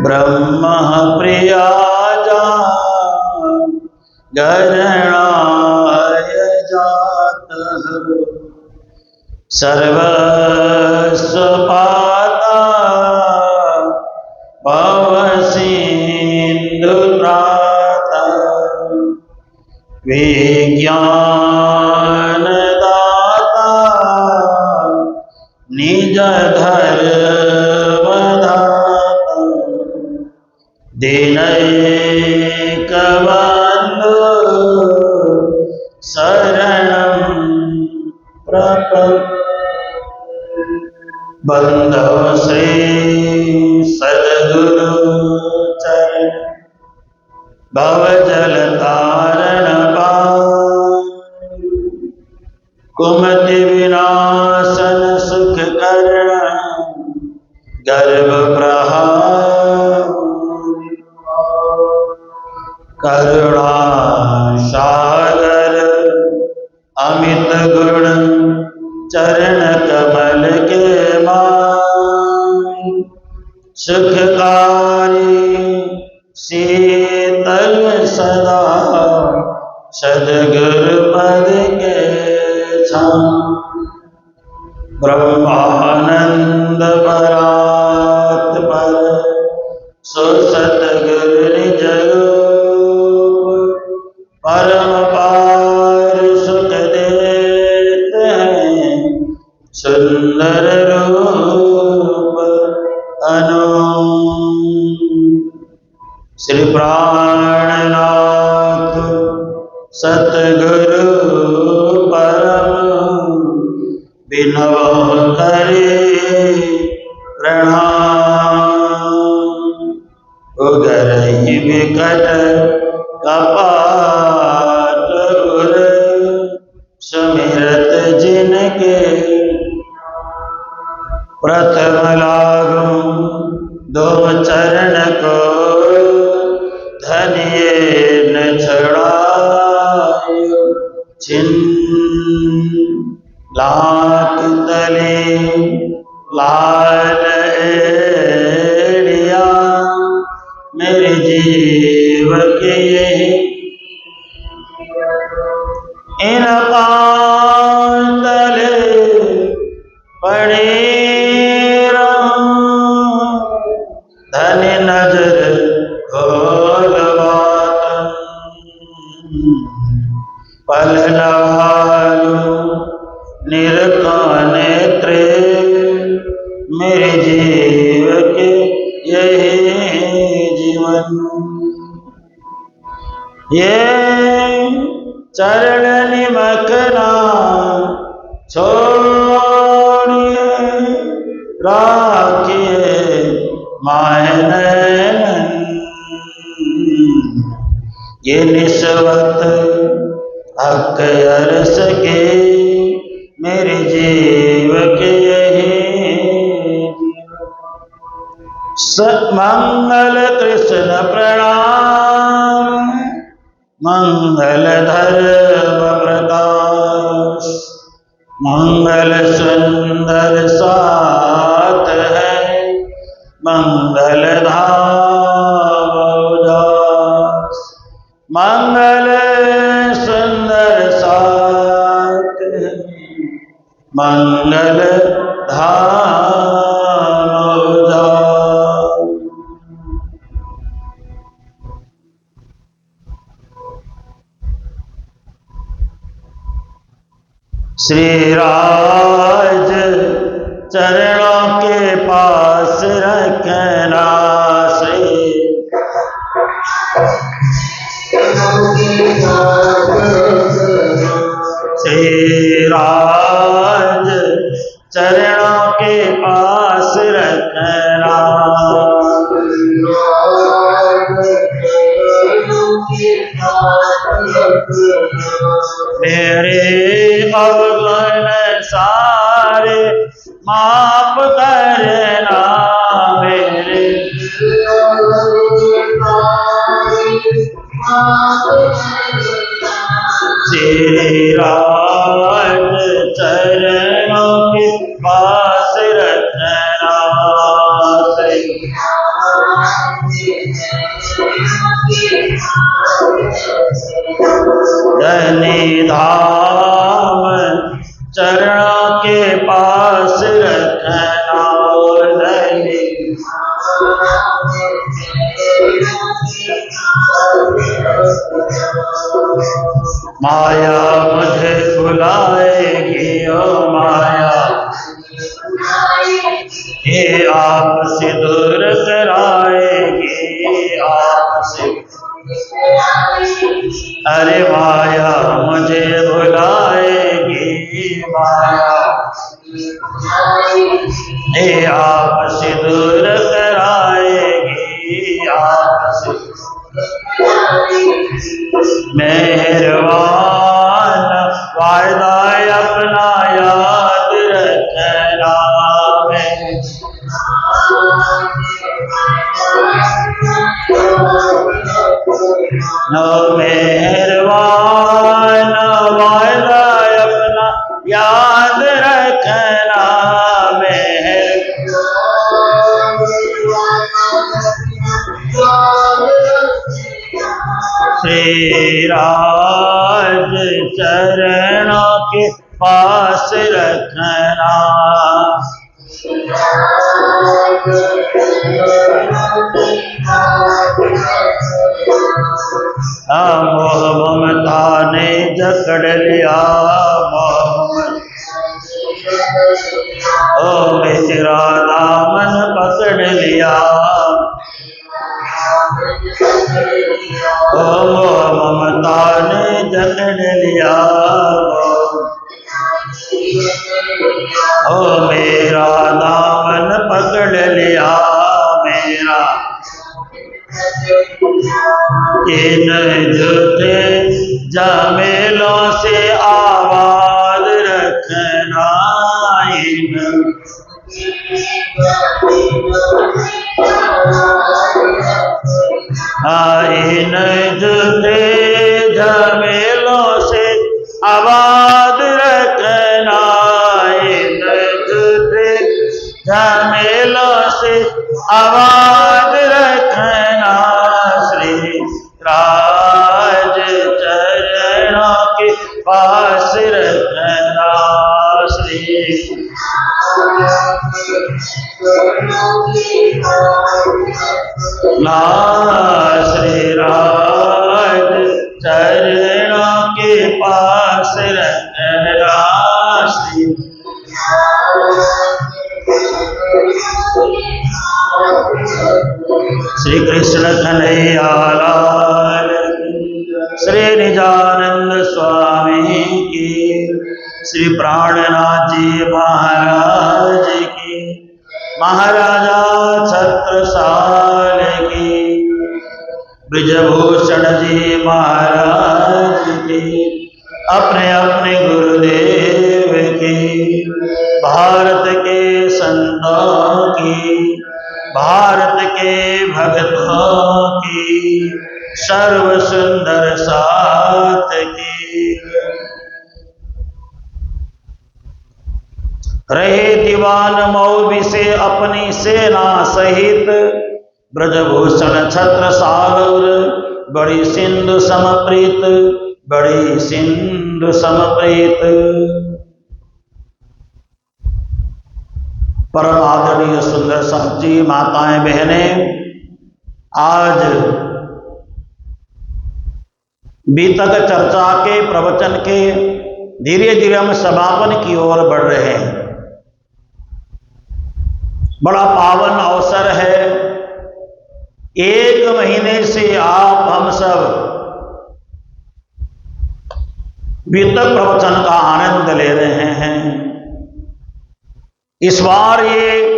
ब्रह्म प्रिया गरणाय जातः सर्वस्वपाता भवसिन्धुत्राता विज्ञानदाता निजधर्मदाता दीनैकबन्धु शरणं प्रपद्ये। बंधो श्री सद्गुरु चरण भवजल तारण कुमति विनाशन सुख करण गर्भ प्रहार करुणा सागर अमित गुण चरण कमल के मान सुखकारी शीतल सदा सद्गुरु पद के छान ब्रह्मानंद परात पर सो सतगुरु निज रूप परम पार सुख देते हैं सुंदर रूप अनु श्री प्राणनाथ सतगुरु परम विनव करे प्रणाम उगरहि विकट कपाट उर सुमिरत जिनके प्रथम लागू दो चरण को धनिये न छड़ायो छिन लात तले लाल एड़िया मेरे जीव के इन पांतले पड़े धन नजर खोलवातन पलनालु निरकानेत्रे मेरे जीव के यही जीवन ये चरण निमखना छोड़िए राखिए मायन ये निस्वत हक अरस के मेरे जीव के यही मंगल कृष्ण प्रणाम मंगल धर्म प्रकाश मंगल सुंदर साथ है मंगल धाम उदास मंगल सुंदर साथ है मंगल धाम उदास। श्री राज चरणों के पास रखना श्री राज चरणों के पास रखना मेरे अवगुण सारे माफ करना मेरे श्री राज चरणों के पास रखना धनी धाम चरणों के पास रखना धनी माया मुझे बुलाएगी ओ माया ये आपसे दूर कराएगी आपसे अरे माया मुझे बुलाएगी माया ये आपसे दूर कराएगी आपसे मेहरबान वायदा अपना याद रखना मेहरबान वायदा अपना याद रखना श्री राज चरणों के पास रखना मोह ममता ने जकड़ लिया ओ मेरा दामन पकड़ लिया ओ मोह ममता ने जकड़ लिया ओ मेरा दामन पकड़ लिया मेरा इन झूठे झमेलों से आवाज रखना इन झूठे झमेलों से आवाज रखना इन झूठे झमेलों से आवाज रखना श्री राज चरणों के पास रखना श्री श्री राज चरणों के पास रखना श्री श्री कृष्ण कन्हैया लाल श्री निजानंद स्वामी की श्री प्राणनाथ जी महाराज की महाराजा छत्रसाल की ब्रजभूषण जी महाराज की अपने अपने गुरुदेव की भारत के संतों की भारत के भक्तों की सर्व सुंदर साथ की रहे दीवान मऊ से अपनी सेना सहित ब्रजभूषण छत्रसाल बड़ी सिंधु समप्रीत बड़ी सिंधु समप्रीत परम आदरणीय सुंदर साहब जी माताएं बहनें आज बीतक चर्चा के प्रवचन के धीरे धीरे हम समापन की ओर बढ़ रहे हैं। बड़ा पावन अवसर है। एक महीने से आप हम सब बीतक प्रवचन का आनंद ले रहे हैं। इस बार ये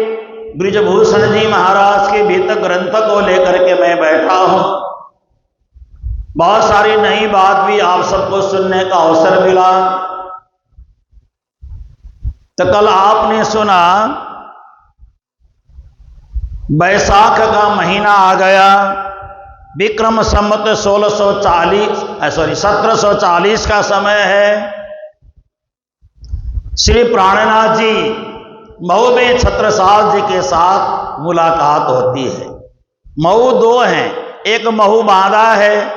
ब्रजभूषण जी महाराज के बीतक ग्रंथ को लेकर के मैं बैठा हूं। बहुत सारी नई बात भी आप सबको सुनने का अवसर मिला। तो कल आपने सुना बैसाख का महीना आ गया, विक्रम संवत 1740 का समय है। श्री प्राणनाथ जी मऊ में छत्रसाल जी के साथ मुलाकात होती है। मऊ दो हैं, एक महू बांदा है,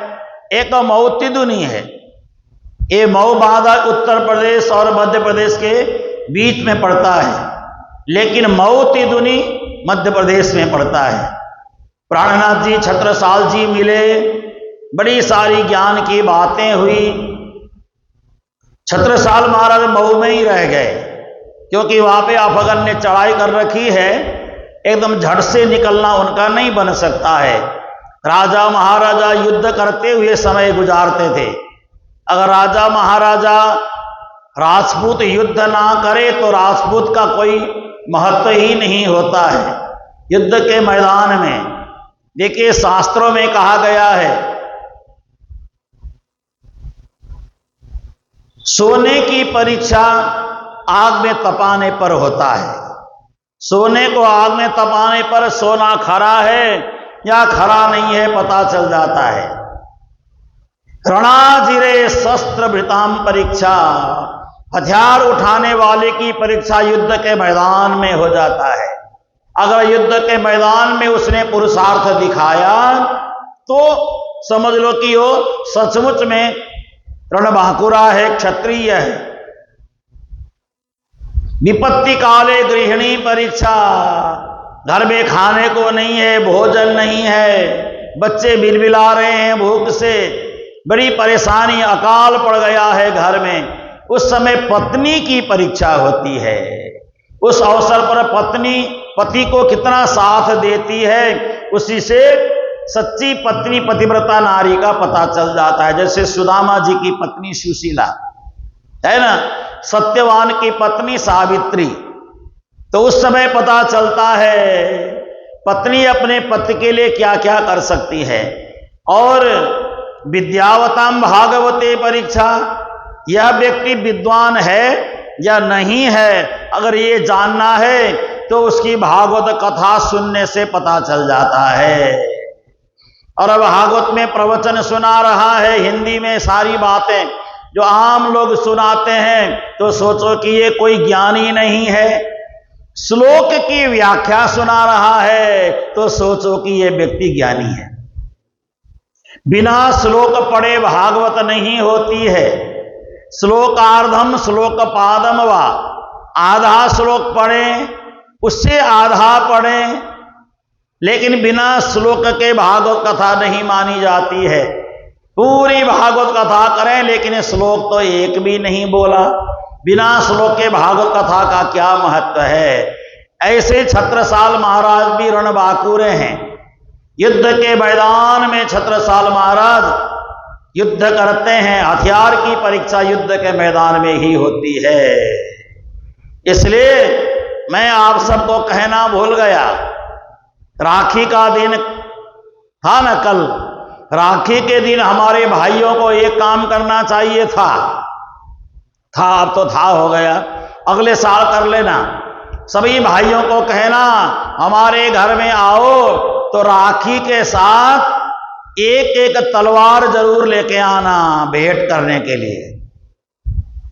एक मऊ तिदुनी है। ये मऊ बांधा उत्तर प्रदेश और मध्य प्रदेश के बीच में पड़ता है, लेकिन मऊ तिदुनी मध्य प्रदेश में पड़ता है। प्राणनाथ जी छत्रसाल जी मिले, बड़ी सारी ज्ञान की बातें हुई। छत्रसाल महाराज मऊ में ही रह गए, क्योंकि वहां पे अफगन ने चढ़ाई कर रखी है, एकदम झट से निकलना उनका नहीं बन सकता है। राजा महाराजा युद्ध करते हुए समय गुजारते थे। अगर राजा महाराजा राजपूत युद्ध ना करे तो राजपूत का कोई महत्व ही नहीं होता है युद्ध के मैदान में। देखिए शास्त्रों में कहा गया है, सोने की परीक्षा आग में तपाने पर होता है। सोने को आग में तपाने पर सोना खरा है या खरा नहीं है पता चल जाता है। रणाजिरे शस्त्र भृताम परीक्षा, हथियार उठाने वाले की परीक्षा युद्ध के मैदान में हो जाता है। अगर युद्ध के मैदान में उसने पुरुषार्थ दिखाया तो समझ लो कि वो सचमुच में रणबांकुरा है, क्षत्रिय है। विपत्ति काले गृहिणी परीक्षा, घर में खाने को नहीं है, भोजन नहीं है, बच्चे बिलबिला रहे हैं भूख से, बड़ी परेशानी, अकाल पड़ गया है घर में, उस समय पत्नी की परीक्षा होती है। उस अवसर पर पत्नी पति को कितना साथ देती है, उसी से सच्ची पत्नी पतिव्रता नारी का पता चल जाता है। जैसे सुदामा जी की पत्नी सुशीला है ना, सत्यवान की पत्नी सावित्री, तो उस समय पता चलता है पत्नी अपने पति के लिए क्या क्या कर सकती है। और विद्यावताम भागवते परीक्षा, यह व्यक्ति विद्वान है या नहीं है, अगर ये जानना है तो उसकी भागवत कथा सुनने से पता चल जाता है। और अब भागवत में प्रवचन सुना रहा है हिंदी में, सारी बातें जो आम लोग सुनाते हैं तो सोचो कि ये कोई ज्ञानी नहीं है। श्लोक की व्याख्या सुना रहा है तो सोचो कि ये व्यक्ति ज्ञानी है। बिना श्लोक पढ़े भागवत नहीं होती है। श्लोकार्धम श्लोक पादम व, आधा श्लोक पढ़ें उससे आधा पढ़ें, लेकिन बिना श्लोक के भागवत कथा नहीं मानी जाती है। पूरी भागवत कथा करें लेकिन श्लोक तो एक भी नहीं बोला, बिना श्लोक के भागवत कथा का क्या महत्व है। ऐसे छत्रसाल महाराज भी रणबांकुरे हैं। युद्ध के मैदान में छत्रसाल महाराज युद्ध करते हैं। हथियार की परीक्षा युद्ध के मैदान में ही होती है। इसलिए मैं आप सबको कहना भूल गया, राखी का दिन था ना कल, राखी के दिन हमारे भाइयों को एक काम करना चाहिए था, अब तो था हो गया, अगले साल कर लेना। सभी भाइयों को कहना हमारे घर में आओ तो राखी के साथ एक एक तलवार जरूर लेके आना भेंट करने के लिए।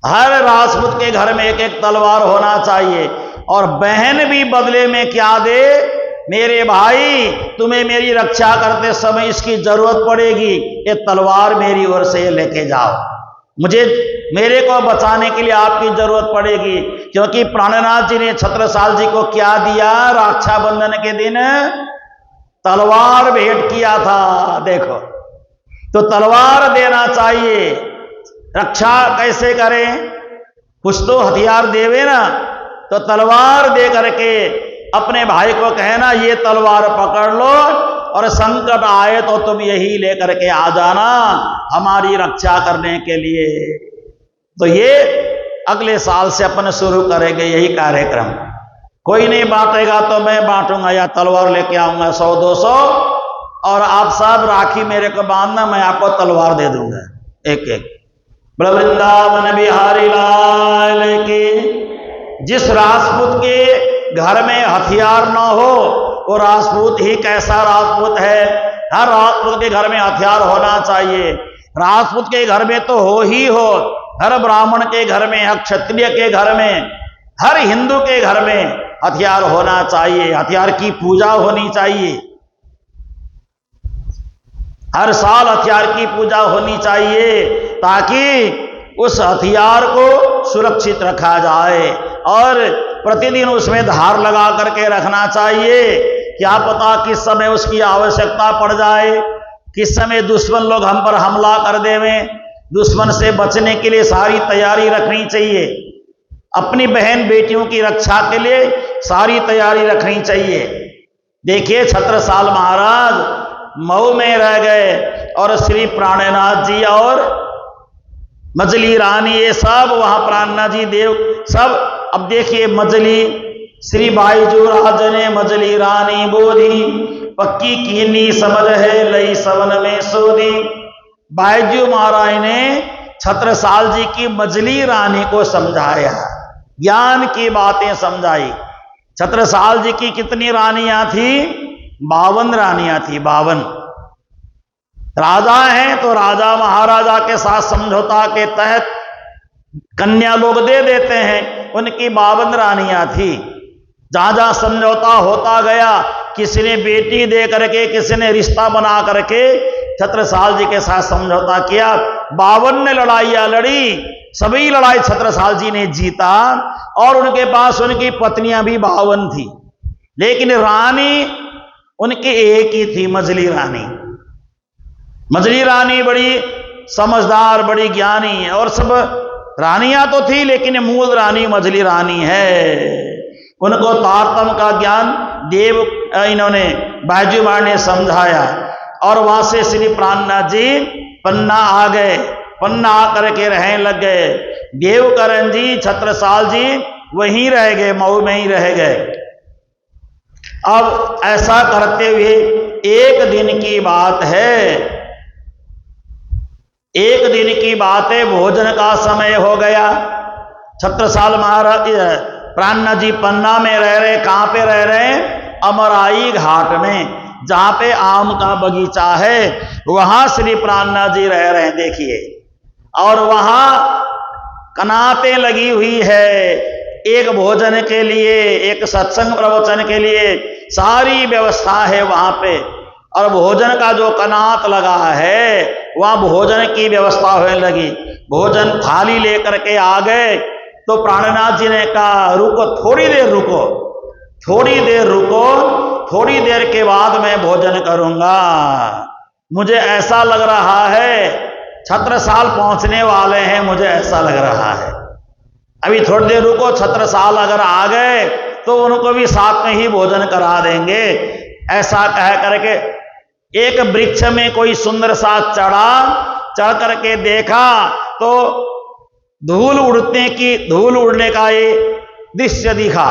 हर राजपूत के घर में एक एक तलवार होना चाहिए। और बहन भी बदले में क्या दे, मेरे भाई तुम्हें मेरी रक्षा करते समय इसकी जरूरत पड़ेगी, ये तलवार मेरी ओर से लेके जाओ, मेरे को बचाने के लिए आपकी जरूरत पड़ेगी। क्योंकि प्राणनाथ जी ने छत्रसाल जी को क्या दिया, रक्षाबंधन के दिन तलवार भेंट किया था। देखो, तो तलवार देना चाहिए। रक्षा कैसे करें, कुछ तो हथियार देवे ना, तो तलवार दे करके अपने भाई को कहना ये तलवार पकड़ लो और संकट आए तो तुम यही लेकर के आ जाना हमारी रक्षा करने के लिए। तो ये अगले साल से अपन शुरू करेंगे यही कार्यक्रम। कोई नहीं बांटेगा तो मैं बांटूंगा या तलवार लेके आऊंगा 100-200, और आप सब राखी मेरे को बांधना, मैं आपको तलवार दे दूंगा एक एक। वृंदावन बिहारी लाल की। जिस राजपूत के घर में हथियार न हो वो राजपूत ही कैसा राजपूत है। हर राजपूत के घर में हथियार होना चाहिए। राजपूत के घर में तो हो ही हो, हर ब्राह्मण के घर में, हर क्षत्रिय के घर में, हर हिंदू के घर में हथियार होना चाहिए। हथियार की पूजा होनी चाहिए, हर साल हथियार की पूजा होनी चाहिए, ताकि उस हथियार को सुरक्षित रखा जाए और प्रतिदिन उसमें धार लगा करके रखना चाहिए। क्या पता किस समय उसकी आवश्यकता पड़ जाए, किस समय दुश्मन लोग हम पर हमला कर देवें। दुश्मन से बचने के लिए सारी तैयारी रखनी चाहिए। अपनी बहन बेटियों की रक्षा के लिए सारी तैयारी रखनी चाहिए। देखिए छत्रसाल महाराज मऊ में रह गए और श्री प्राणनाथ जी और मजली रानी ये सब वहां प्राणनाथ जी देव सब। अब देखिए मजली श्री बाईजू राज ने मजली रानी बोधी, पक्की कीनी समझ है लई सवन में सोधी। बाईजू महाराज ने छत्रसाल जी की मजली रानी को समझाया, ज्ञान की बातें समझाई। छत्रसाल जी की कितनी रानियां थी? 52 रानियां थी, 52। राजा हैं तो राजा महाराजा के साथ समझौता के तहत कन्या लोग दे देते हैं। उनकी 52 रानियां थी। जहां जहां समझौता होता गया, किसी ने बेटी दे करके, किसी ने रिश्ता बना करके छत्रसाल जी के साथ समझौता किया। 52 ने लड़ाइयां लड़ी, सभी लड़ाई छत्रसाल जी ने जीता और उनके पास उनकी पत्नियां भी 52 थी, लेकिन रानी उनकी एक ही थी, मजली रानी। मजली रानी बड़ी समझदार, बड़ी ज्ञानी है और सब रानियां तो थी, लेकिन मूल रानी मजली रानी है। उनको तारतम्य का ज्ञान देव इन्होंने बाईजू महाराज ने समझाया और वहां से श्री प्राणनाथ जी पन्ना आ गए। पन्ना आकर के रहने लग गए। देवकरण जी, छत्रसाल जी वहीं रह गए, मऊ में ही रह गए। अब ऐसा करते हुए एक दिन की बात है, एक दिन की बात है, भोजन का समय हो गया। छत्रसाल महाराज प्राणनाथ जी पन्ना में रह रहे। कहां पे रह रहे? अमराई घाट में, जहां पे आम का बगीचा है, वहां श्री प्राणनाथ जी रह रहे हैं। देखिए, और वहां कनातें लगी हुई है, एक भोजन के लिए, एक सत्संग प्रवचन के लिए सारी व्यवस्था है वहां पे। और भोजन का जो कनात लगा है, वहां भोजन की व्यवस्था होने लगी। भोजन थाली लेकर के आ गए तो प्राणनाथ जी ने कहा, रुको, थोड़ी देर रुको, थोड़ी देर रुको, थोड़ी देर के बाद मैं भोजन करूंगा। मुझे ऐसा लग रहा है छत्रसाल पहुंचने वाले हैं, मुझे ऐसा लग रहा है। अभी थोड़ी देर रुको, छत्रसाल अगर आ गए तो उनको भी साथ में ही भोजन करा देंगे। ऐसा कह करके एक वृक्ष में कोई सुंदर सा चढ़ा, चढ़ करके देखा तो धूल उड़ने का ये दृश्य दिखा।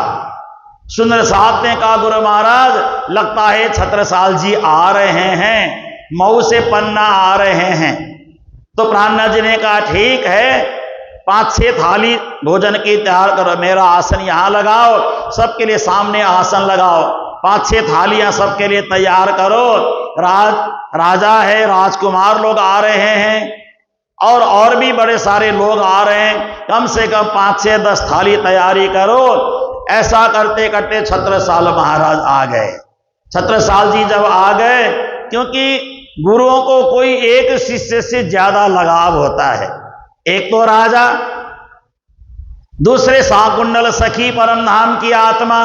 सुंदर साथ ने कहा, गुरु महाराज लगता है छत्रसाल जी आ रहे हैं, मऊ से पन्ना आ रहे हैं। तो प्राणनाथ जी ने कहा, ठीक है, 5-6 थाली भोजन की तैयार करो, मेरा आसन यहां लगाओ, सबके लिए सामने आसन लगाओ, 5-6 थालियां सबके लिए तैयार करो। राजा है, राजकुमार लोग आ रहे हैं और भी बड़े सारे लोग आ रहे हैं, कम से कम 5-6-10 थाली तैयारी करो। ऐसा करते करते छत्रसाल महाराज आ गए। छत्रसाल जी जब आ गए, क्योंकि गुरुओं को कोई एक शिष्य से ज्यादा लगाव होता है। एक तो राजा, दूसरे साकुंडल सखी परम धाम की आत्मा,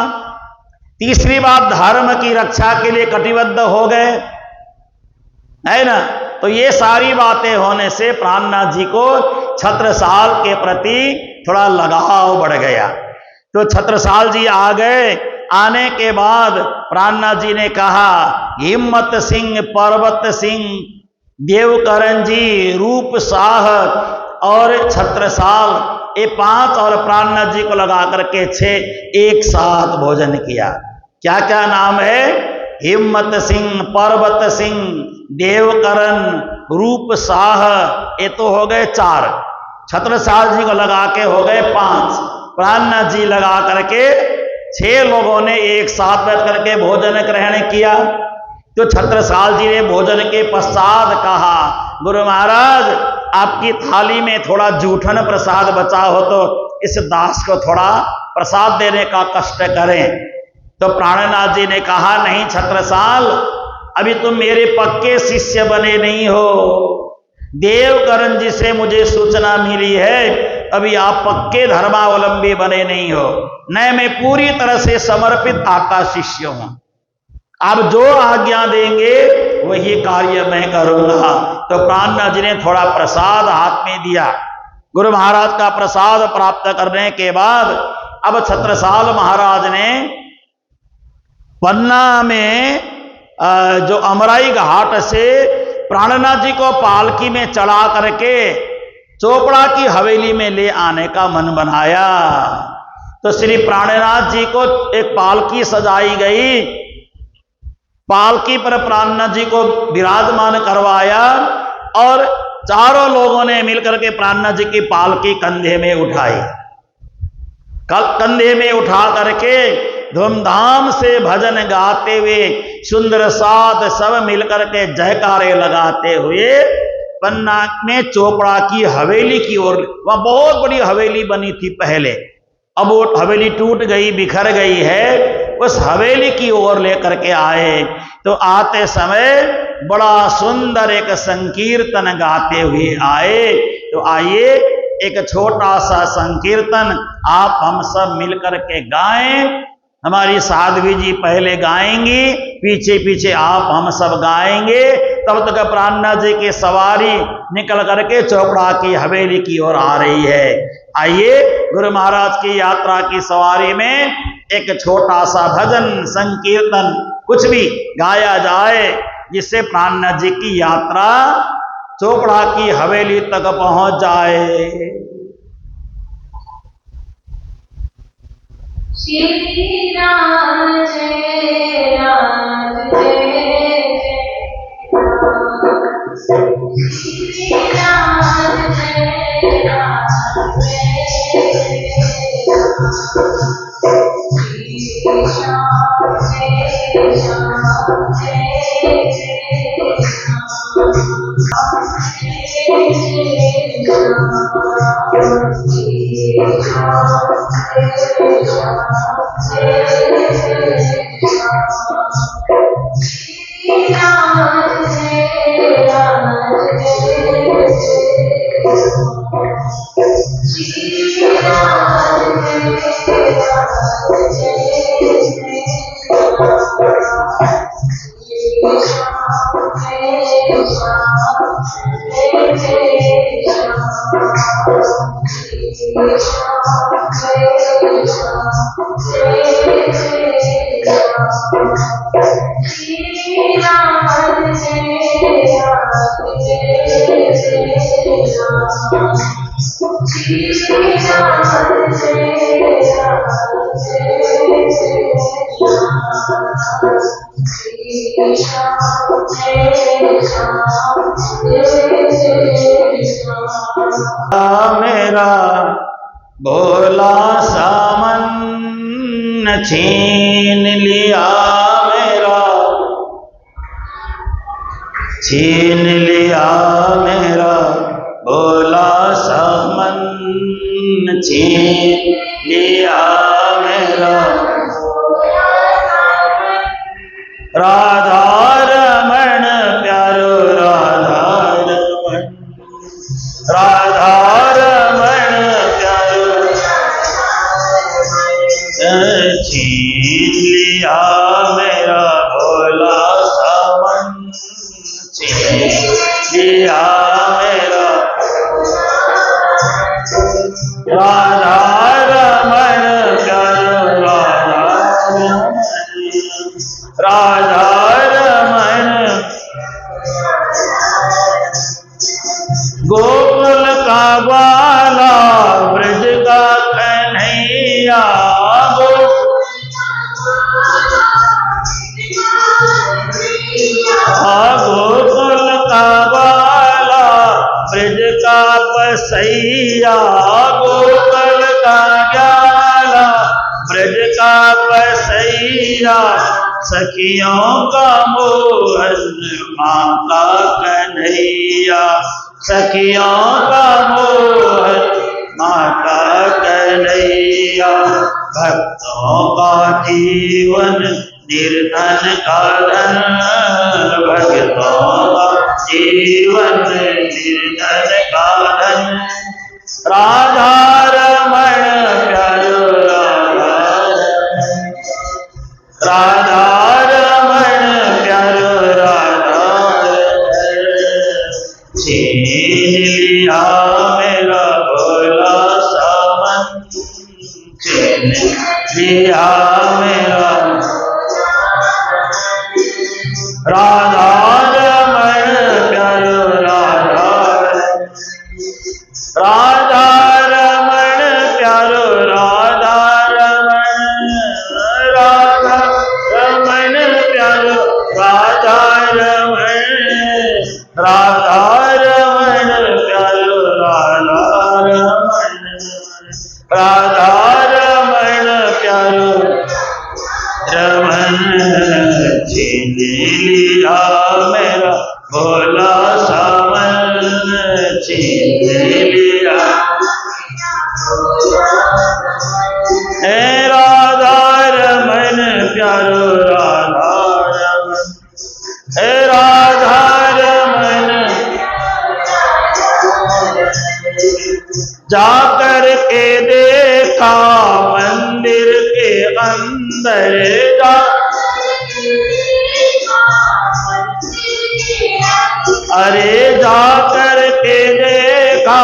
तीसरी बात धर्म की रक्षा के लिए कटिबद्ध हो गए, है ना। तो ये सारी बातें होने से प्राणनाथ जी को छत्रसाल के प्रति थोड़ा लगाव बढ़ गया। तो छत्रसाल जी आ गए। आने के बाद प्राणनाथ जी ने कहा, हिम्मत सिंह, पर्वत सिंह, देवकरण जी, रूप शाह और छत्रसाल, ये 5 और प्राणनाथ जी को लगा करके 6 एक साथ भोजन किया। क्या क्या नाम है? हिम्मत सिंह, पर्वत सिंह, देवकरण, रूप शाह, ये तो हो गए 4। छत्रसाल जी को लगा के हो गए 5। प्राणनाथ जी लगा करके 6 लोगों ने एक साथ बैठ करके भोजन ग्रहण किया। तो छत्रसाल जी ने भोजन के पश्चात कहा, गुरु महाराज आपकी थाली में थोड़ा जूठन प्रसाद बचा हो तो इस दास को थोड़ा प्रसाद देने का कष्ट करें। तो प्राणनाथ जी ने कहा, नहीं छत्रसाल, अभी तुम मेरे पक्के शिष्य बने नहीं हो, देवकरण जी से मुझे सूचना मिली है, अभी आप पक्के धर्मावलंबी बने नहीं हो। न मैं पूरी तरह से समर्पित आपका शिष्य हूं। आप जो आज्ञा देंगे वही कार्य मैं करूंगा। तो प्राणनाथ जी ने थोड़ा प्रसाद हाथ में दिया। गुरु महाराज का प्रसाद प्राप्त करने के बाद अब छत्रसाल महाराज ने पन्ना में जो अमराई घाट से प्राणनाथ जी को पालकी में चढ़ा करके चोपड़ा की हवेली में ले आने का मन बनाया। तो श्री प्राणनाथ जी को एक पालकी सजाई गई। पालकी पर प्राणनाथ जी को विराजमान करवाया और चारों लोगों ने मिलकर के प्राणनाथ जी की पालकी कंधे में उठाई। कंधे में उठा करके धूमधाम से भजन गाते हुए सुंदर साध सब मिलकर के जयकारे लगाते हुए पन्ना में चोपड़ा की हवेली की ओर, वहां बहुत बड़ी हवेली बनी थी पहले, अब वो हवेली टूट गई, बिखर गई है, उस हवेली की ओर लेकर के आए। तो आते समय बड़ा सुंदर एक संकीर्तन गाते हुए आए। तो आइए एक छोटा सा संकीर्तन आप हम सब मिलकर के गाएं। हमारी साध्वी जी पहले गाएंगी, पीछे पीछे आप हम सब गाएंगे। तब तक प्राणनाथ जी की सवारी निकल करके चोपड़ा की हवेली की ओर आ रही है। आइए गुरु महाराज की यात्रा की सवारी में एक छोटा सा भजन संकीर्तन कुछ भी गाया जाए, जिससे प्राणनाथ जी की यात्रा चोपड़ा की हवेली तक पहुंच जाए। श्री राम जय राम जय श्री राम जय राम मेरा भोला सामन छीन लिया मेरा, छीन लिया मेरा भोला सामन, छीन लिया मेरा राधा रमण प्यारो राधा रमण, राधा रमण प्यारो छीन लिया मेरा भोला सामन, छीन लिया मेरा राधा रमण प्यारो राधा रमण, राधा रमण गोकुल का ग्वाला ब्रज का कन्हैया, गोकुल का ग्वाला ब्रज का बसैया, गोकुल का ग्वाला ब्रज का बसैया, सखियों का मोहन माता कन्हैया, सखियों का मोहन माता कन्हैया, भक्तों का जीवन निर्धन का धन, भक्तों का जीवन निर्धन का धन। राधा रमण प्यारो राधा रमण, राधा रमण प्यारो राधा रमण। छीन लिया मेरा भोला सामन, छीन लिया मेरा राधा रमण प्यारो राधा रमण, राधा रमण प्यारो राधा रमण, राधा रमण प्यारो राधा रमण, राधा रमण प्यारो राधा रमण, राधा रमण प्यारो रमन। छीन लिया मेरा भोला सामन, छीन लिया हे राधा रमन प्यारो राधा रमन, हे राधा रमन। जाकर के देखा मंदिर के अंदर, जा अरे जाकर के देखा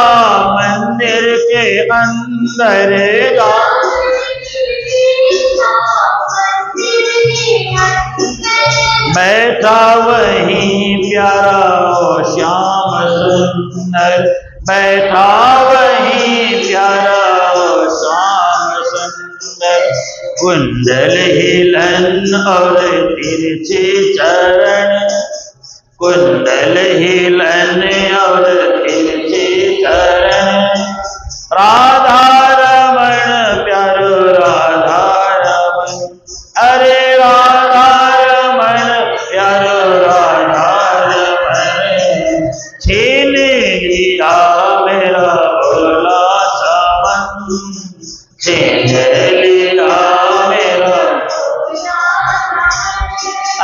मंदिर के अंदर, जा बैठा वहीं प्यारा श्याम सुंदर, बैठा वहीं प्यारा श्याम सुंदर। कुंडल हिलन और तिरछे चरण, कुंडल हिलन और तिरछे चरण। राधा रमण प्यारो राधा रमण, अरे राधा रमण प्यारो राधा रमण। छीन लिया मेरा भोला सामन, छीन लिया मेरा,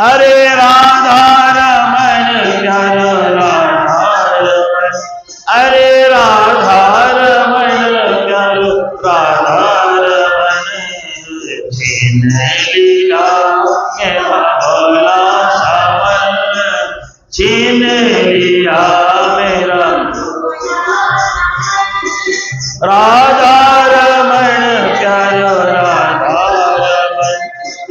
अरे राधा रमण प्यारो राधा रमण, अरे राधा रमण प्यारो राधा रमण। छीन लिया मेरा भोला सामन, छीन लिया मेरा राधा रमण प्यारो राधा रमण,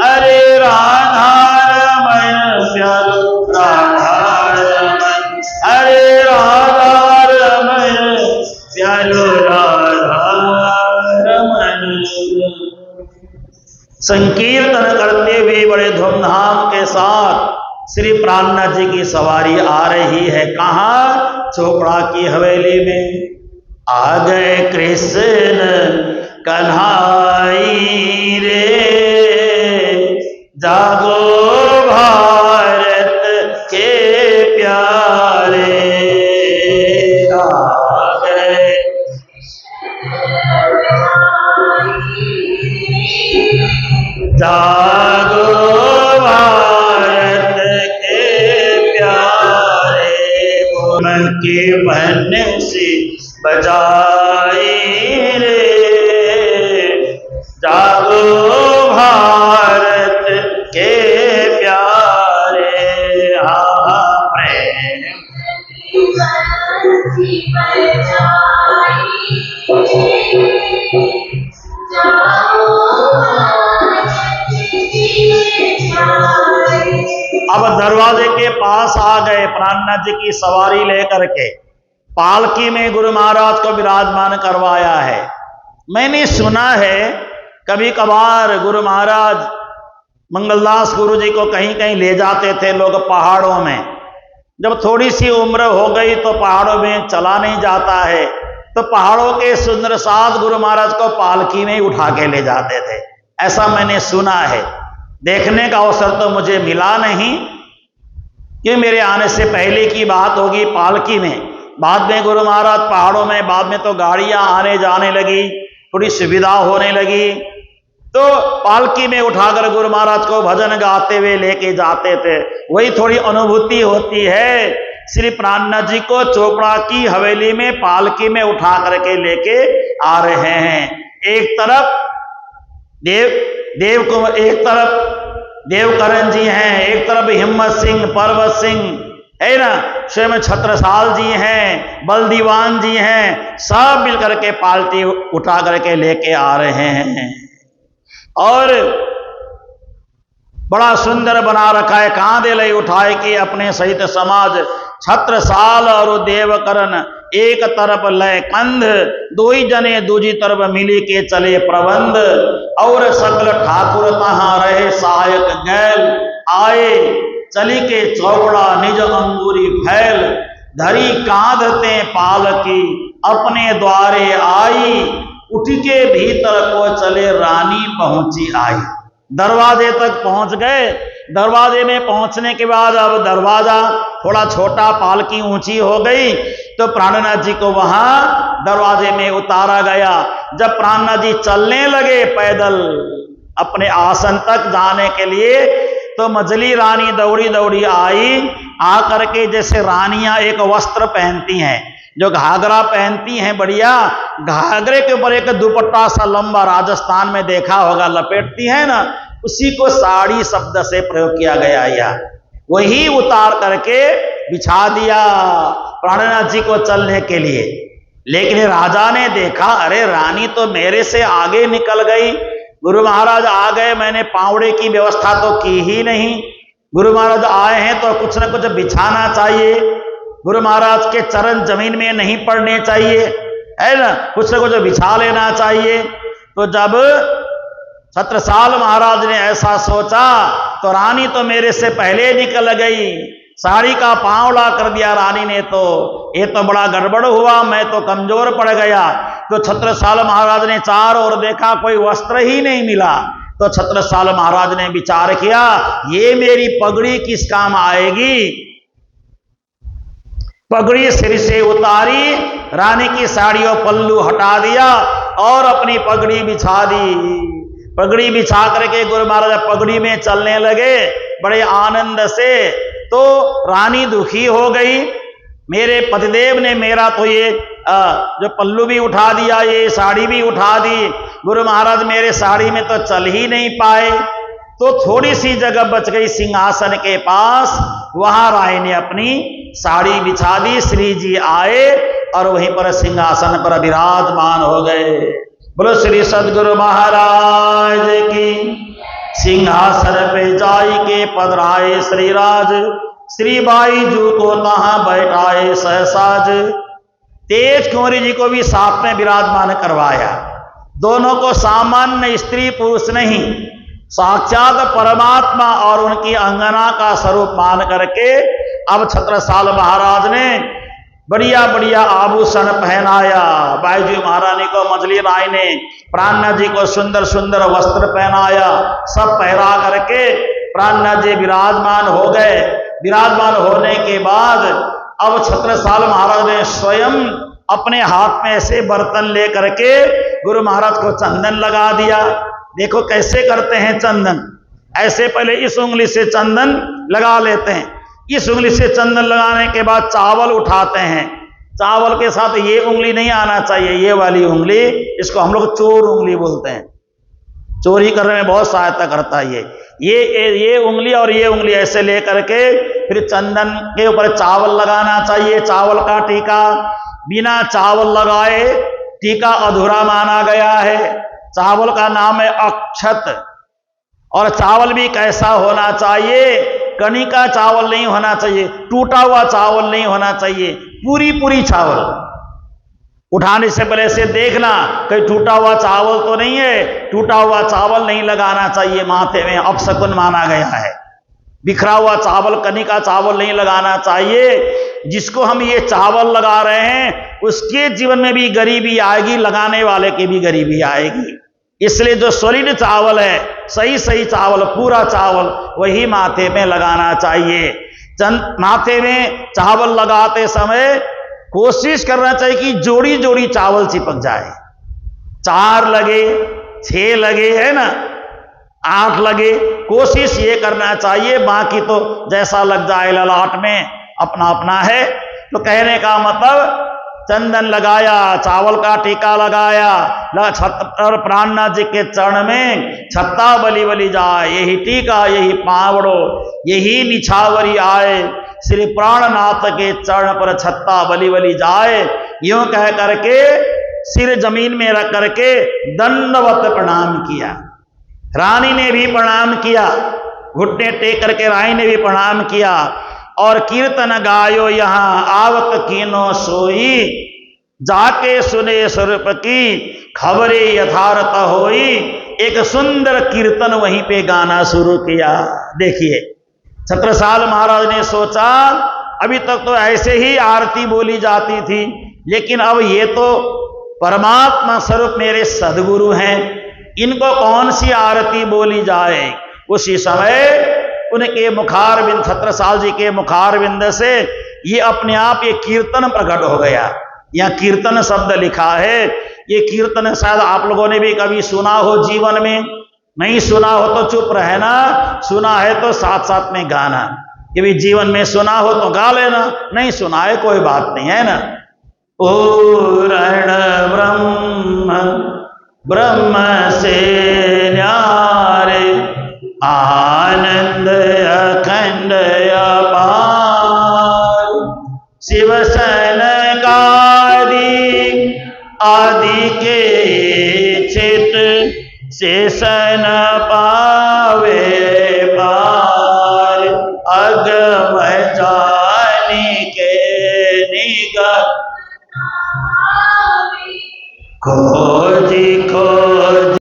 अरे राधा रमण प्यारो राधा रमण, अरे राधा रमण प्यारो राधा रमण। संकीर्तन करते हुए बड़े धूमधाम के साथ श्री प्राणनाथ जी की सवारी आ रही है। कहाँ? चोपड़ा की हवेली में। आ गए कृष्ण कन्हाई रे, जागो भारत के प्यारे। आ गए जागो भारत के प्यारे, मन के मन से बजाई रे, जागो भारत के प्यारे। हाँ प्रेम अब दरवाजे के पास आ गए प्राणनाथ जी की सवारी लेकर के। पालकी में गुरु महाराज को विराजमान करवाया है। मैंने सुना है कभी कभार गुरु महाराज मंगलदास गुरु जी को कहीं कहीं ले जाते थे लोग पहाड़ों में। जब थोड़ी सी उम्र हो गई तो पहाड़ों में चला नहीं जाता है, तो पहाड़ों के सुंदर साथ गुरु महाराज को पालकी में ही उठा के ले जाते थे। ऐसा मैंने सुना है। देखने का अवसर तो मुझे मिला नहीं, कि मेरे आने से पहले की बात होगी पालकी में। बाद में गुरु महाराज पहाड़ों में, बाद में तो गाड़ियां आने जाने लगी, थोड़ी सुविधा होने लगी, तो पालकी में उठाकर गुरु महाराज को भजन गाते हुए लेके जाते थे। वही थोड़ी अनुभूति होती है श्री प्राणनाथ जी को चोपड़ा की हवेली में पालकी में उठा करके लेके आ रहे हैं। एक तरफ एक तरफ देवकरण जी हैं, एक तरफ हिम्मत सिंह, पर्वत सिंह है ना, स्वयं छत्रसाल जी हैं, बलदीवान जी हैं, सब मिलकर के पालटी उठा करके लेके आ रहे हैं। और बड़ा सुंदर बना रखा है, कांधे लई उठाए कि अपने सहित समाज छत्रसाल और देवकरण एक तरफ लय कंध, दो ही जने दूजी तरफ मिली के चले प्रबंध। और सकल ठाकुर तहां रहे सहायक गैल, आए चली के चौकड़ा निज अंगूरी फैल। धरी कांधते पालकी अपने द्वारे आई, उठ के भीतर को चले रानी पहुंची आई। दरवाजे तक पहुंच गए। दरवाजे में पहुंचने के बाद अब दरवाजा थोड़ा छोटा, पालकी ऊंची हो गई, तो प्राणनाथ जी को वहां दरवाजे में उतारा गया। जब प्राणनाथ जी चलने लगे पैदल अपने आसन तक जाने के लिए, तो मजली रानी दौड़ी दौड़ी आई। आकर के जैसे रानियां एक वस्त्र पहनती हैं, जो घाघरा पहनती हैं बढ़िया, घाघरे के ऊपर एक दुपट्टा सा लंबा, राजस्थान में देखा होगा, लपेटती है ना, उसी को साड़ी शब्द से प्रयोग किया गया। या वही उतार करके बिछा दिया प्राणनाथ जी को चलने के लिए। लेकिन राजा ने देखा, अरे रानी तो मेरे से आगे निकल गई, गुरु महाराज आ गए, मैंने पावड़े की व्यवस्था तो की ही नहीं। गुरु महाराज आए हैं तो कुछ न कुछ बिछाना चाहिए, गुरु महाराज के चरण जमीन में नहीं पड़ने चाहिए, है ना, कुछ न कुछ बिछा लेना चाहिए। तो जब छत्रसाल महाराज ने ऐसा सोचा, तो रानी तो मेरे से पहले निकल गई, साड़ी का पांवड़ा कर दिया रानी ने, तो ये तो बड़ा गड़बड़ हुआ, मैं तो कमजोर पड़ गया। तो छत्रसाल महाराज ने चारों ओर देखा, कोई वस्त्र ही नहीं मिला। तो छत्रसाल महाराज ने विचार किया, ये मेरी पगड़ी किस काम आएगी। पगड़ी सिर से उतारी, रानी की साड़ी और पल्लू हटा दिया और अपनी पगड़ी बिछा दी। पगड़ी बिछा करके गुरु महाराज पगड़ी में चलने लगे बड़े आनंद से। तो रानी दुखी हो गई, मेरे पतिदेव ने मेरा तो ये जो पल्लू भी उठा दिया, ये साड़ी भी उठा दी, गुरु महाराज मेरे साड़ी में तो चल ही नहीं पाए। तो थोड़ी सी जगह बच गई सिंहासन के पास, वहां राय ने अपनी साड़ी बिछा दी। श्री जी आए और वहीं पर सिंहासन पर विराजमान हो गए। बोलो श्री सदगुरु महाराज की। सिंहासन पे जाई के पधराए श्रीराज, श्री बाई जू को तहां बैठाए सहसाज। तेज कुंवरी जी को भी साथ में विराजमान करवाया। दोनों को सामान्य स्त्री पुरुष नहीं, साक्षात परमात्मा और उनकी अंगना का स्वरूप मान करके अब छत्रसाल महाराज ने बढ़िया बढ़िया आभूषण पहनाया। बाईजी महारानी को मजली राय ने, प्राणनाथ जी को सुंदर सुंदर वस्त्र पहनाया। सब पहरा करके प्राणनाथ जी विराजमान हो गए। विराजमान होने के बाद अब छत्रसाल महाराज ने स्वयं अपने हाथ में ऐसे बर्तन ले करके गुरु महाराज को चंदन लगा दिया। देखो कैसे करते हैं चंदन, ऐसे पहले इस उंगली से चंदन लगा लेते हैं, इस उंगली से चंदन लगाने के बाद चावल उठाते हैं। चावल के साथ ये उंगली नहीं आना चाहिए, ये वाली उंगली, इसको हम लोग चोर उंगली बोलते हैं, चोरी करने में बहुत सहायता करता है ये उंगली और ये उंगली ऐसे ले करके फिर चंदन के ऊपर चावल लगाना चाहिए। चावल का टीका, बिना चावल लगाए टीका अधूरा माना गया है। चावल का नाम है अक्षत। और चावल भी कैसा होना चाहिए, कणी का चावल नहीं होना चाहिए, टूटा हुआ चावल नहीं होना चाहिए, पूरी पूरी चावल। उठाने से पहले से देखना कहीं टूटा हुआ चावल तो नहीं है। टूटा हुआ चावल नहीं लगाना चाहिए, माथे में अपशकुन माना गया है। बिखरा हुआ चावल, कणी का चावल नहीं लगाना चाहिए। जिसको हम ये चावल लगा रहे हैं उसके जीवन में भी गरीबी आएगी, लगाने वाले की भी गरीबी आएगी। इसलिए जो सॉलिड चावल है, सही सही चावल, पूरा चावल, वही माथे में लगाना चाहिए। माथे में चावल लगाते समय कोशिश करना चाहिए कि जोड़ी जोड़ी चावल चिपक जाए। 4 लगे, 6 लगे, है ना, 8 लगे, कोशिश ये करना चाहिए। बाकी तो जैसा लग जाए ललाट में, अपना अपना है। तो कहने का मतलब चंदन लगाया, चावल का टीका लगाया, और प्राणनाथ जी के चरण में छत्ता बलि बलि जाए, यही टीका यही पावड़ो यही निछावरी आए, श्री प्राणनाथ के चरण पर छत्ता बलि बलि जाए। यूं कह करके सिर जमीन में रख करके दंडवत प्रणाम किया। रानी ने भी प्रणाम किया, घुटने टेक करके रानी ने भी प्रणाम किया। और कीर्तन गायो यहाँ आवत कीनो सोई, जाके सुने स्वरूप की खबरे यथार्थ होई। एक सुंदर कीर्तन वहीं पे गाना शुरू किया। देखिए छत्रसाल महाराज ने सोचा अभी तक तो ऐसे ही आरती बोली जाती थी, लेकिन अब ये तो परमात्मा स्वरूप मेरे सदगुरु हैं, इनको कौन सी आरती बोली जाए। उसी समय उनके मुखारविंद, छत्रसाल जी के मुखारविंद से ये अपने आप ये कीर्तन प्रकट हो गया। यहाँ कीर्तन शब्द लिखा है। ये कीर्तन शायद आप लोगों ने भी कभी सुना हो जीवन में, नहीं सुना हो तो चुप रहना, सुना है तो साथ साथ में गाना। ये भी जीवन में सुना हो तो गा लेना, नहीं सुना है कोई बात नहीं, है ना। पूर्ण ब्रह्म ब्रह्म से न्यारे, आनंद अखंड अपार, शिव सनकादि आदि के चित शेषन पावे पार, अगम जानी के निगम खोजी खोजी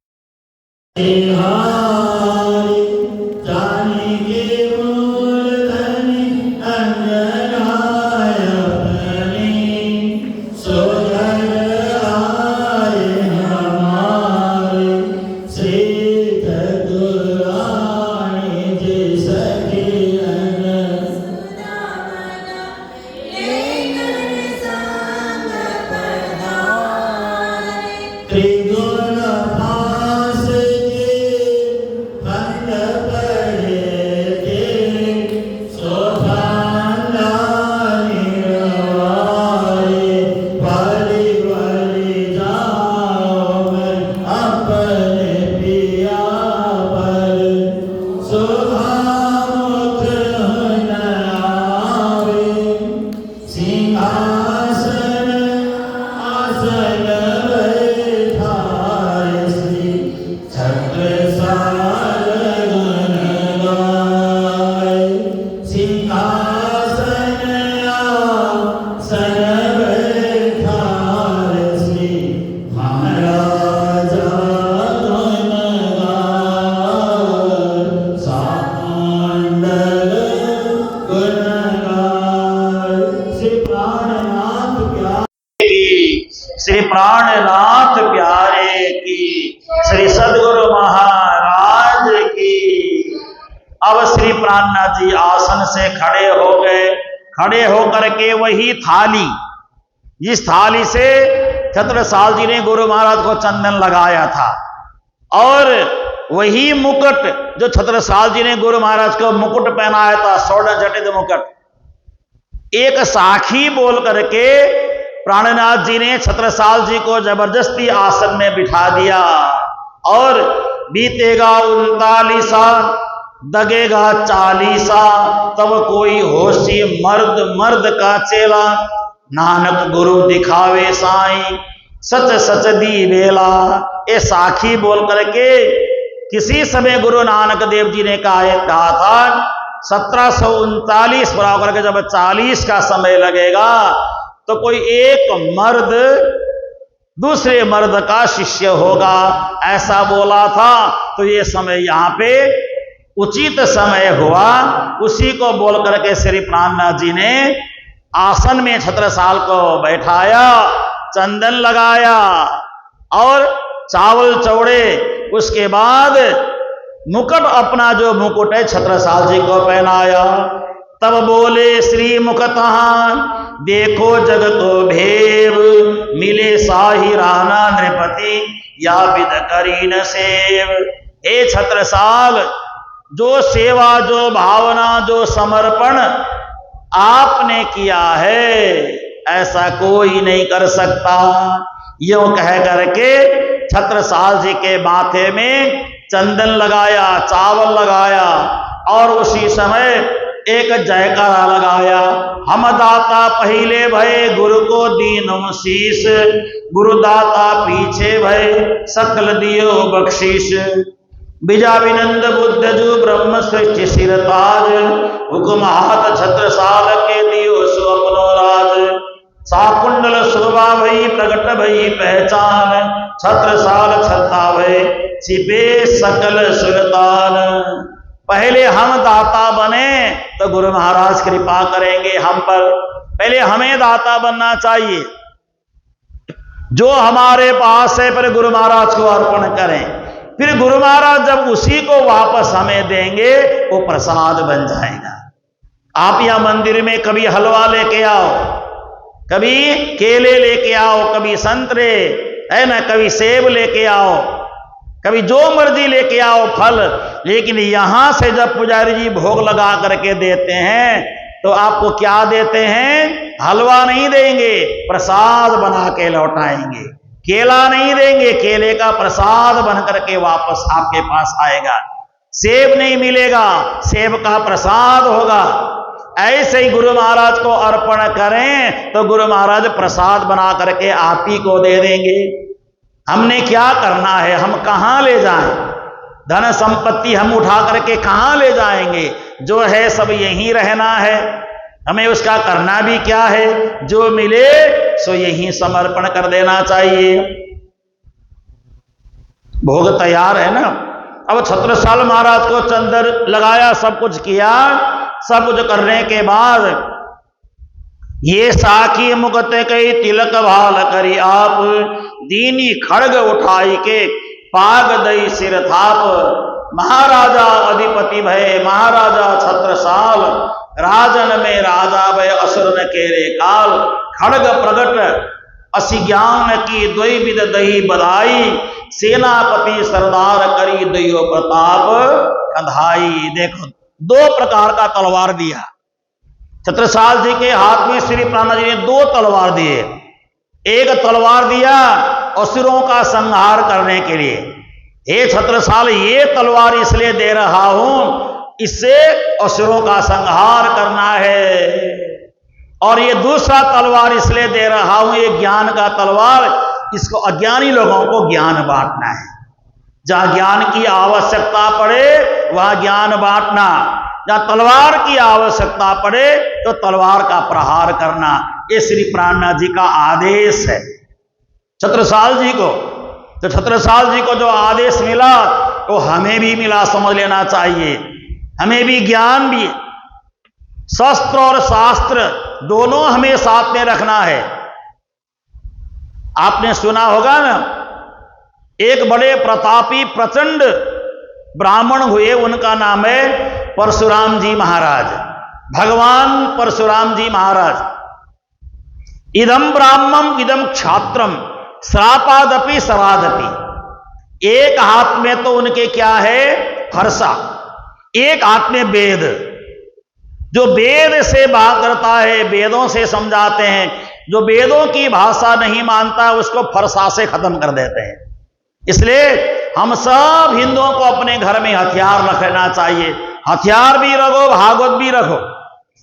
श्री प्राणनाथ प्यारे की, श्री सदगुरु महाराज की। अब श्री प्राणनाथ जी आसन से खड़े हो गए। खड़े होकर के वही थाली, जिस थाली से छत्रसाल जी ने गुरु महाराज को चंदन लगाया था, और वही मुकुट जो छत्रसाल जी ने गुरु महाराज को मुकुट पहनाया था, स्वर्ण जटित मुकुट, एक साखी बोल करके प्राणनाथ जी ने छत्रसाल जी को जबरदस्ती आसन में बिठा दिया। और बीतेगा 39 दगेगा 40, तब कोई होशी मर्द मर्द का चेला, नानक गुरु दिखावे साईं सच सच दी बेला। ये साखी बोल करके किसी समय गुरु नानक देव जी ने कहा था 1739 पर आकर के जब 40 का समय लगेगा तो कोई एक मर्द दूसरे मर्द का शिष्य होगा, ऐसा बोला था। तो ये समय यहाँ पे उचित समय हुआ। उसी को बोल करके श्री प्राणनाथ जी ने आसन में छत्रसाल को बैठाया, चंदन लगाया और चावल चौड़े। उसके बाद मुकुट, अपना जो मुकुट है छत्रसाल जी को पहनाया। तब बोले श्री मुखतहान, देखो जगतो भेव, मिले साही राना नृपति, या विद करीन सेव। हे छत्रसाल, जो सेवा, जो भावना, जो समर्पण आपने किया है, ऐसा कोई नहीं कर सकता। यूं कह करके छत्रसाल जी के माथे में चंदन लगाया, चावल लगाया और उसी समय एक जयकारा लगाया, हम दाता पहिले भय गुरु को दीनम शीश, गुरुदाता पीछे भय सकल दियो बख्शीश। बीजाभिनंद बुद्ध जू ब्रह्म सृष्टि सिरताज, हुक्म हाथ छत्रसाल के दियो सो अपनो राज। साकुंडल शोभा भई प्रगट भई पहचान, छत्रसाल छत्ता भय छिपे सकल सुरतान। पहले हम दाता बने तो गुरु महाराज कृपा करेंगे हम पर। पहले हमें दाता बनना चाहिए, जो हमारे पास है पर गुरु महाराज को अर्पण करें, फिर गुरु महाराज जब उसी को वापस हमें देंगे वो प्रसाद बन जाएगा। आप या मंदिर में कभी हलवा लेके आओ, कभी केले लेके आओ, कभी संतरे है ना, कभी सेब लेके आओ, कभी जो मर्जी लेके आओ फल, लेकिन यहां से जब पुजारी जी भोग लगा करके देते हैं तो आपको क्या देते हैं? हलवा नहीं देंगे, प्रसाद बना के लौटाएंगे। केला नहीं देंगे, केले का प्रसाद बन करके वापस आपके पास आएगा। सेब नहीं मिलेगा, सेब का प्रसाद होगा। ऐसे ही गुरु महाराज को अर्पण करें तो गुरु महाराज प्रसाद बना करके आप ही को दे देंगे। हमने क्या करना है? हम कहां ले जाएं? धन संपत्ति हम उठा करके कहां ले जाएंगे? जो है सब यहीं रहना है, हमें उसका करना भी क्या है? जो मिले सो यहीं समर्पण कर देना चाहिए। भोग तैयार है ना। अब छत्रसाल महाराज को चंदन लगाया, सब कुछ किया, सब कुछ करने के बाद ये साखी मुकत कई तिलक भाल करी आप, दीनी खड़ग उठाई के पाग दई सिर थाप। महाराजा अधिपति भय महाराजा छत्रसाल, राजन में राजा भय असुर न केरे काल। खड़ग प्रगट असी ज्ञान की द्वैविध दही बधाई, सेनापति सरदार करी दयो प्रताप कंधाई। देखो, दो प्रकार का तलवार दिया छत्रसाल जी के हाथ में। श्री प्राणा जी ने दो तलवार दिए। एक तलवार दिया असुरों का संहार करने के लिए, हे छत्रसाल ये तलवार इसलिए दे रहा हूं, इससे असुरों का संहार करना है। और ये दूसरा तलवार इसलिए दे रहा हूं, ये ज्ञान का तलवार, इसको अज्ञानी लोगों को ज्ञान बांटना है। जहां ज्ञान की आवश्यकता पड़े वहां ज्ञान बांटना, जहां तलवार की आवश्यकता पड़े तो तलवार का प्रहार करना। ये श्री प्राणनाथ जी का आदेश है छत्रसाल जी को। तो छत्रसाल जी को जो आदेश मिला तो हमें भी मिला, समझ लेना चाहिए। हमें भी ज्ञान भी, शस्त्र और शास्त्र दोनों हमें साथ में रखना है। आपने सुना होगा ना, एक बड़े प्रतापी प्रचंड ब्राह्मण हुए, उनका नाम है परशुराम जी महाराज। भगवान परशुराम जी महाराज, इदम ब्राह्मम इदम क्षात्रम श्रापादपि सरादपि। एक हाथ में तो उनके क्या है? फरसा, एक हाथ में वेद। जो वेद से बात करता है, वेदों से समझाते हैं, जो वेदों की भाषा नहीं मानता उसको फरसा से खत्म कर देते हैं। इसलिए हम सब हिंदुओं को अपने घर में हथियार रखना चाहिए। हथियार भी रखो, भागवत भी रखो,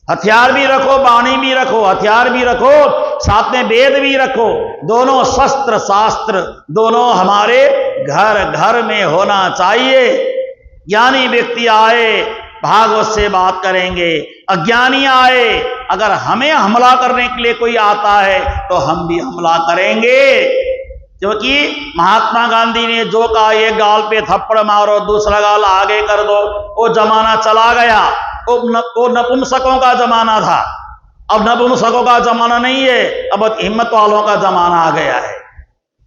हथियार भी रखो, वाणी भी रखो, हथियार भी रखो, साथ में वेद भी रखो। दोनों शस्त्र शास्त्र दोनों हमारे घर घर में होना चाहिए। ज्ञानी व्यक्ति आए भागवत से बात करेंगे, अज्ञानी आए अगर हमें हमला करने के लिए कोई आता है तो हम भी हमला करेंगे। क्योंकि महात्मा गांधी ने जो कहा, एक गाल पे थप्पड़ मारो दूसरा गाल आगे कर दो, वो जमाना चला गया। वो नपुंसकों का जमाना था, अब नपुंसकों का जमाना नहीं है, अब हिम्मत वालों का जमाना आ गया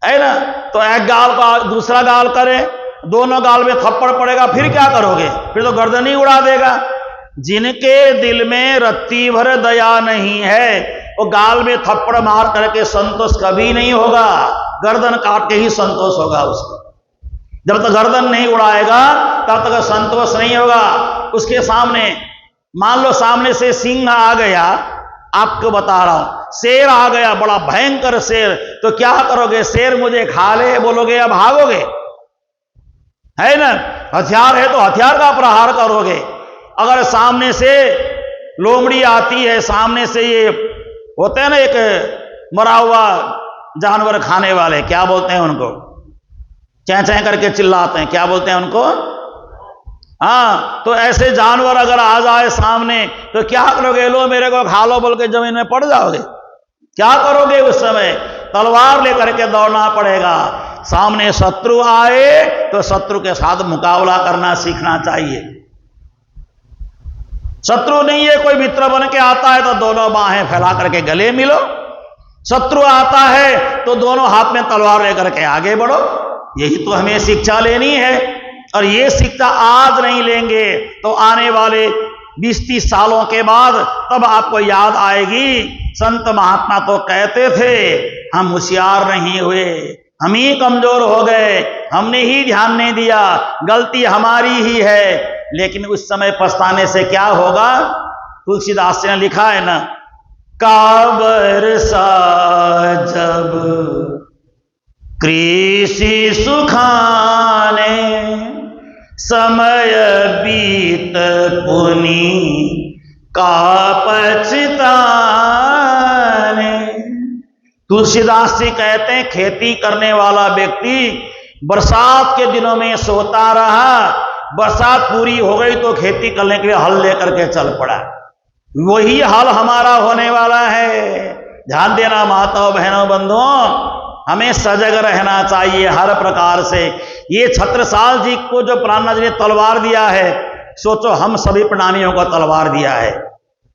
है ना। तो एक गाल का दूसरा गाल करे, दोनों गाल में थप्पड़ पड़ेगा, फिर क्या करोगे? फिर तो गर्दन ही उड़ा देगा। जिनके दिल में रत्ती भर दया नहीं है वो गाल में थप्पड़ मार करके संतोष कभी नहीं होगा, गर्दन काट के ही संतोष होगा उसको। जब तक गर्दन नहीं उड़ाएगा तब तक संतोष नहीं होगा। उसके सामने मान लो सामने से सिंह आ गया, आपको बता रहा हूं, शेर आ गया, बड़ा भयंकर शेर, तो क्या करोगे? शेर मुझे खा ले बोलोगे या भागोगे? है ना? हथियार है तो हथियार का प्रहार करोगे। अगर सामने से लोमड़ी आती है, सामने से ये होते हैं ना एक मरा हुआ जानवर खाने वाले, क्या बोलते हैं उनको? चैं चैं करके चिल्लाते हैं, क्या बोलते हैं उनको? हाँ, तो ऐसे जानवर अगर आ जाए सामने तो क्या करोगे? लो मेरे को खा लो बोल के जमीन में पड़ जाओगे। क्या करोगे उस समय? तलवार लेकर के दौड़ना पड़ेगा। सामने शत्रु आए तो शत्रु के साथ मुकाबला करना सीखना चाहिए। शत्रु नहीं है, कोई मित्र बन के आता है तो दोनों बाहें फैला करके गले मिलो। शत्रु आता है तो दोनों हाथ में तलवार लेकर के आगे बढ़ो। यही तो हमें शिक्षा लेनी है। और ये शिक्षा आज नहीं लेंगे तो आने वाले 20-30 सालों के बाद तब आपको याद आएगी, संत महात्मा तो कहते थे हम होशियार नहीं हुए, हम ही कमजोर हो गए, हमने ही ध्यान नहीं दिया, गलती हमारी ही है। लेकिन उस समय पछताने से क्या होगा? तुलसीदास जी ने लिखा है ना, काबर सा जब कृषि सुखाने, समय बीत पुनि का पछताने। तुलसीदास जी कहते हैं खेती करने वाला व्यक्ति बरसात के दिनों में सोता रहा, बरसात पूरी हो गई तो खेती करने के लिए हल लेकर के चल पड़ा। वही हाल हमारा होने वाला है। ध्यान देना माताओं बहनों बंधुओं, हमें सजग रहना चाहिए हर प्रकार से। ये छत्रसाल जी को जो प्राणनाथ जी ने तलवार दिया है, सोचो हम सभी प्रणामियों को तलवार दिया है।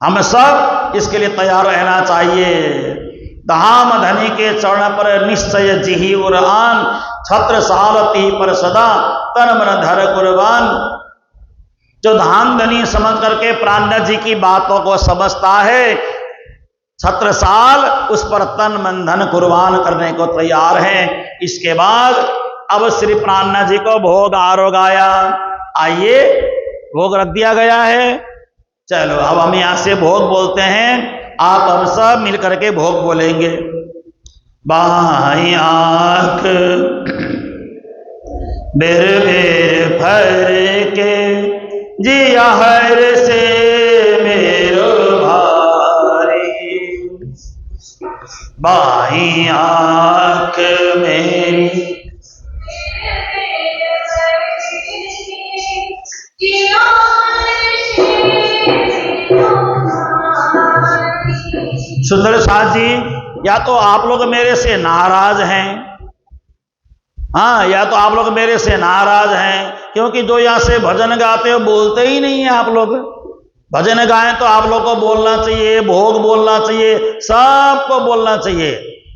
हम सब इसके लिए तैयार रहना चाहिए। धाम धनी के चरण पर निश्चय जिहि उरान, छत्रसाल ती पर सदा तन मन धर कुर्बान। जो धाम धनी समझ करके प्राणनाथ जी की बातों को समझता है, छत्रसाल उस पर तन मन धन कुर्बान करने को तैयार है। इसके बाद अब श्री प्राणनाथ जी को भोग आरोग आया। आइए, भोग रख दिया गया है। चलो अब हम यहां से भोग बोलते हैं, आप हम सब मिल करके भोग बोलेंगे। बाई आंख बेर बेर भर के जिया हर से मेरो भारी, बाई आंख मेरी सुंदर साथ जी, या तो आप लोग मेरे से नाराज हैं, हाँ, या तो आप लोग मेरे से नाराज हैं, क्योंकि जो यहां से भजन गाते हो बोलते ही नहीं है आप लोग। भजन गाएं तो आप लोग को बोलना चाहिए, भोग बोलना चाहिए, सबको बोलना चाहिए।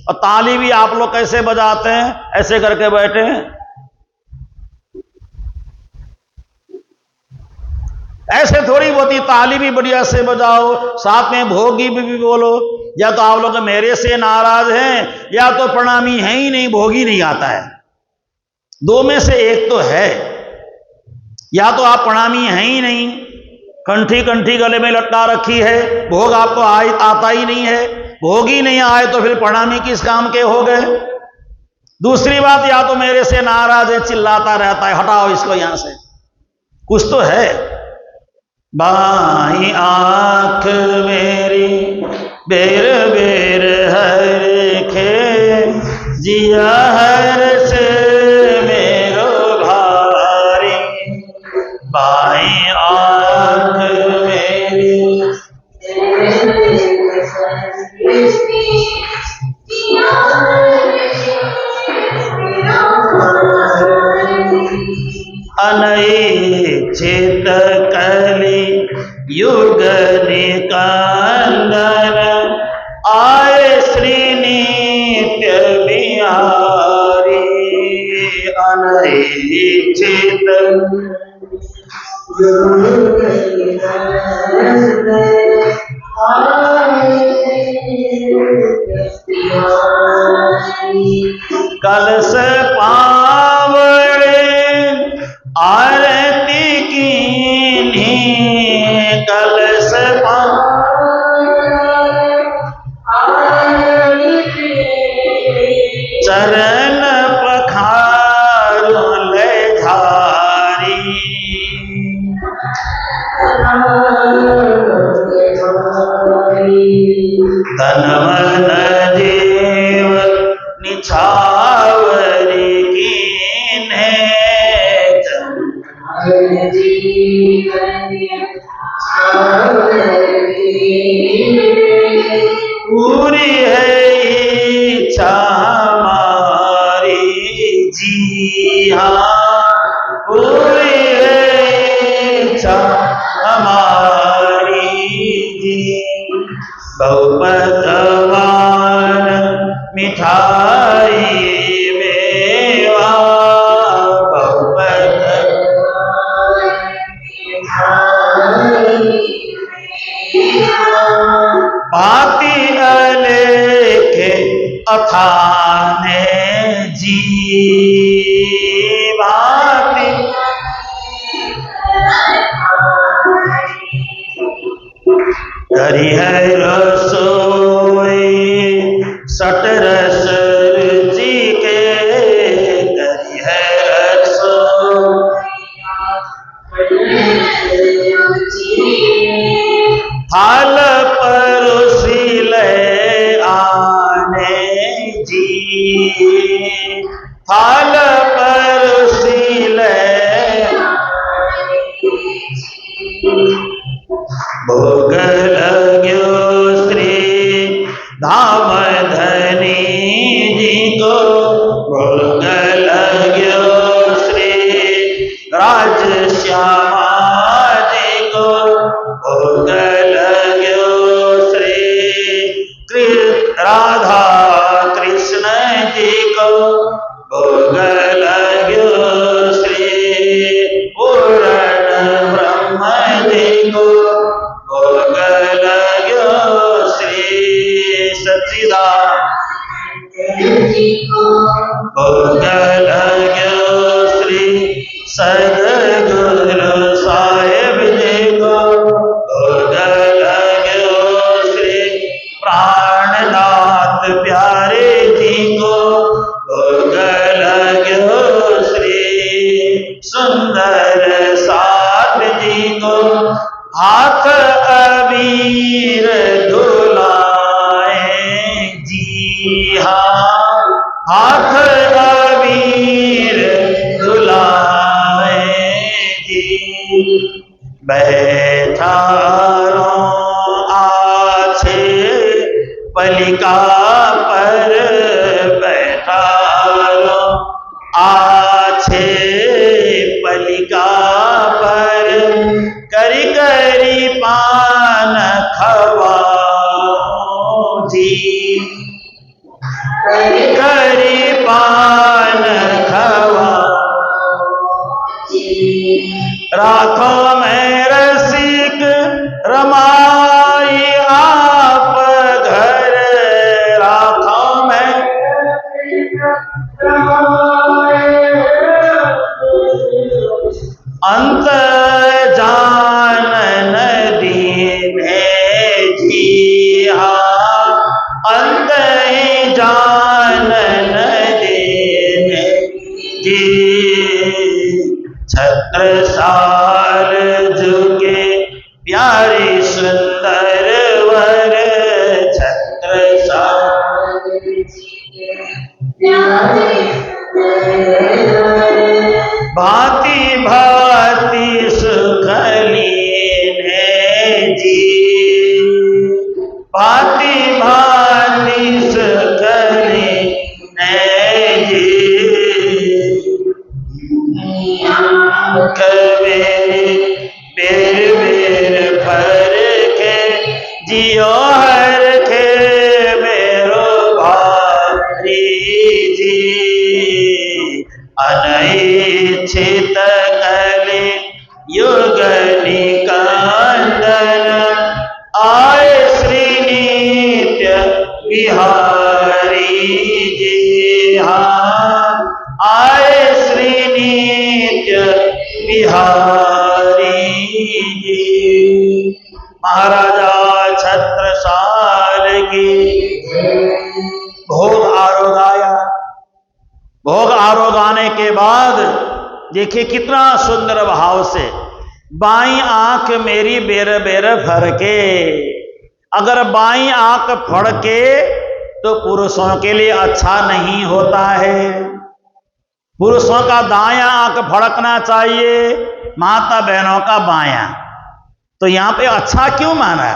और ताली भी आप लोग कैसे बजाते हैं? ऐसे करके बैठे हैं, ऐसे थोड़ी होती। ताली भी बढ़िया से बजाओ, साथ में भोगी भी बोलो। या तो आप लोग मेरे से नाराज हैं, या तो प्रणामी है ही नहीं, भोगी नहीं आता है। दो में से एक तो है। या तो आप प्रणामी हैं ही नहीं, कंठी कंठी गले में लटका रखी है, भोग आपको आता ही नहीं है। भोगी नहीं आए तो फिर प्रणामी किस काम के हो गए? दूसरी बात, या तो मेरे से नाराज है, चिल्लाता रहता है, हटाओ इसको यहां से, कुछ तो है। बाई आंख मेरी बेर बेर हर खे, जिया हर से मेरो भारी, बाई आंख मेरी अनैच्छित कलि युग निकंदन, आए श्री नित्य बिहारी। अनैच्छित कलश पावड़े आरती कीन्ही, कलश धन मन जीव निछावरी कीन्हे पूरी है इच्छा हमारी जी हाँ, पूरी है इच्छा हमारी जी। बहुपतवान मिठाई मेवा, बहुपत भांति अलेखे अथाने जी, भांति करी है रसोई सट रस रुचि के, करी है रसोई थाल परोसी ले आने जी, थाल परोसी ले भोग लग्यो श्री धाम धनी जी को, भोग लग्यो श्री राज श्यामा जी को, भोग लग्यो श्री राधा कृष्ण जी को, भोग लग्यो श्री पूर्ण ब्रह्म जी को, भोग लग्यो श्री सच्चिदानंद जी को, भोग लग्यो श्री सद्गुरु साहेब जी को, भोग लग्यो श्री प्राणनाथ प्यारे जी को, भोग लग्यो श्री सुंदर साथ जी को, हाथ अबीर धुलाए जी हाँ, हाथ अबीर धुलाए जी। बैठा आछे पलिका पर, बैठा आछे पलिका पर, करी करी पान खवाओ जी, करी करी पान खवाओ जी। राखो मैं रसिक रमाई आप घर, राखो मैं अंत जानन दीने जी हाँ, अंत ही जानन दीने जी। छत्रसाल झुके प्यारी सुंदर वर, छत्रसाल भांति भांति सुख लीने जी, भांति भांति सुख लीने जी। कबीर बेर बेर भर के जियो हर के मेरो भारी जी, अनैच्छित कले युग निकंदन, आए श्री नित्य बिहारी जी हाँ, आए श्री नित्य बिहारी जी। महाराजा छत्रसाल की भोग आरोग आया। भोग आरोग आने के बाद देखिए कितना सुंदर भाव से, बाई आंख मेरी बेर बेर भर के, अगर बाईं आंख फड़के तो पुरुषों के लिए अच्छा नहीं होता है। पुरुषों का दायां आंख फड़कना चाहिए, माता बहनों का बायां। तो यहां पे अच्छा क्यों माना?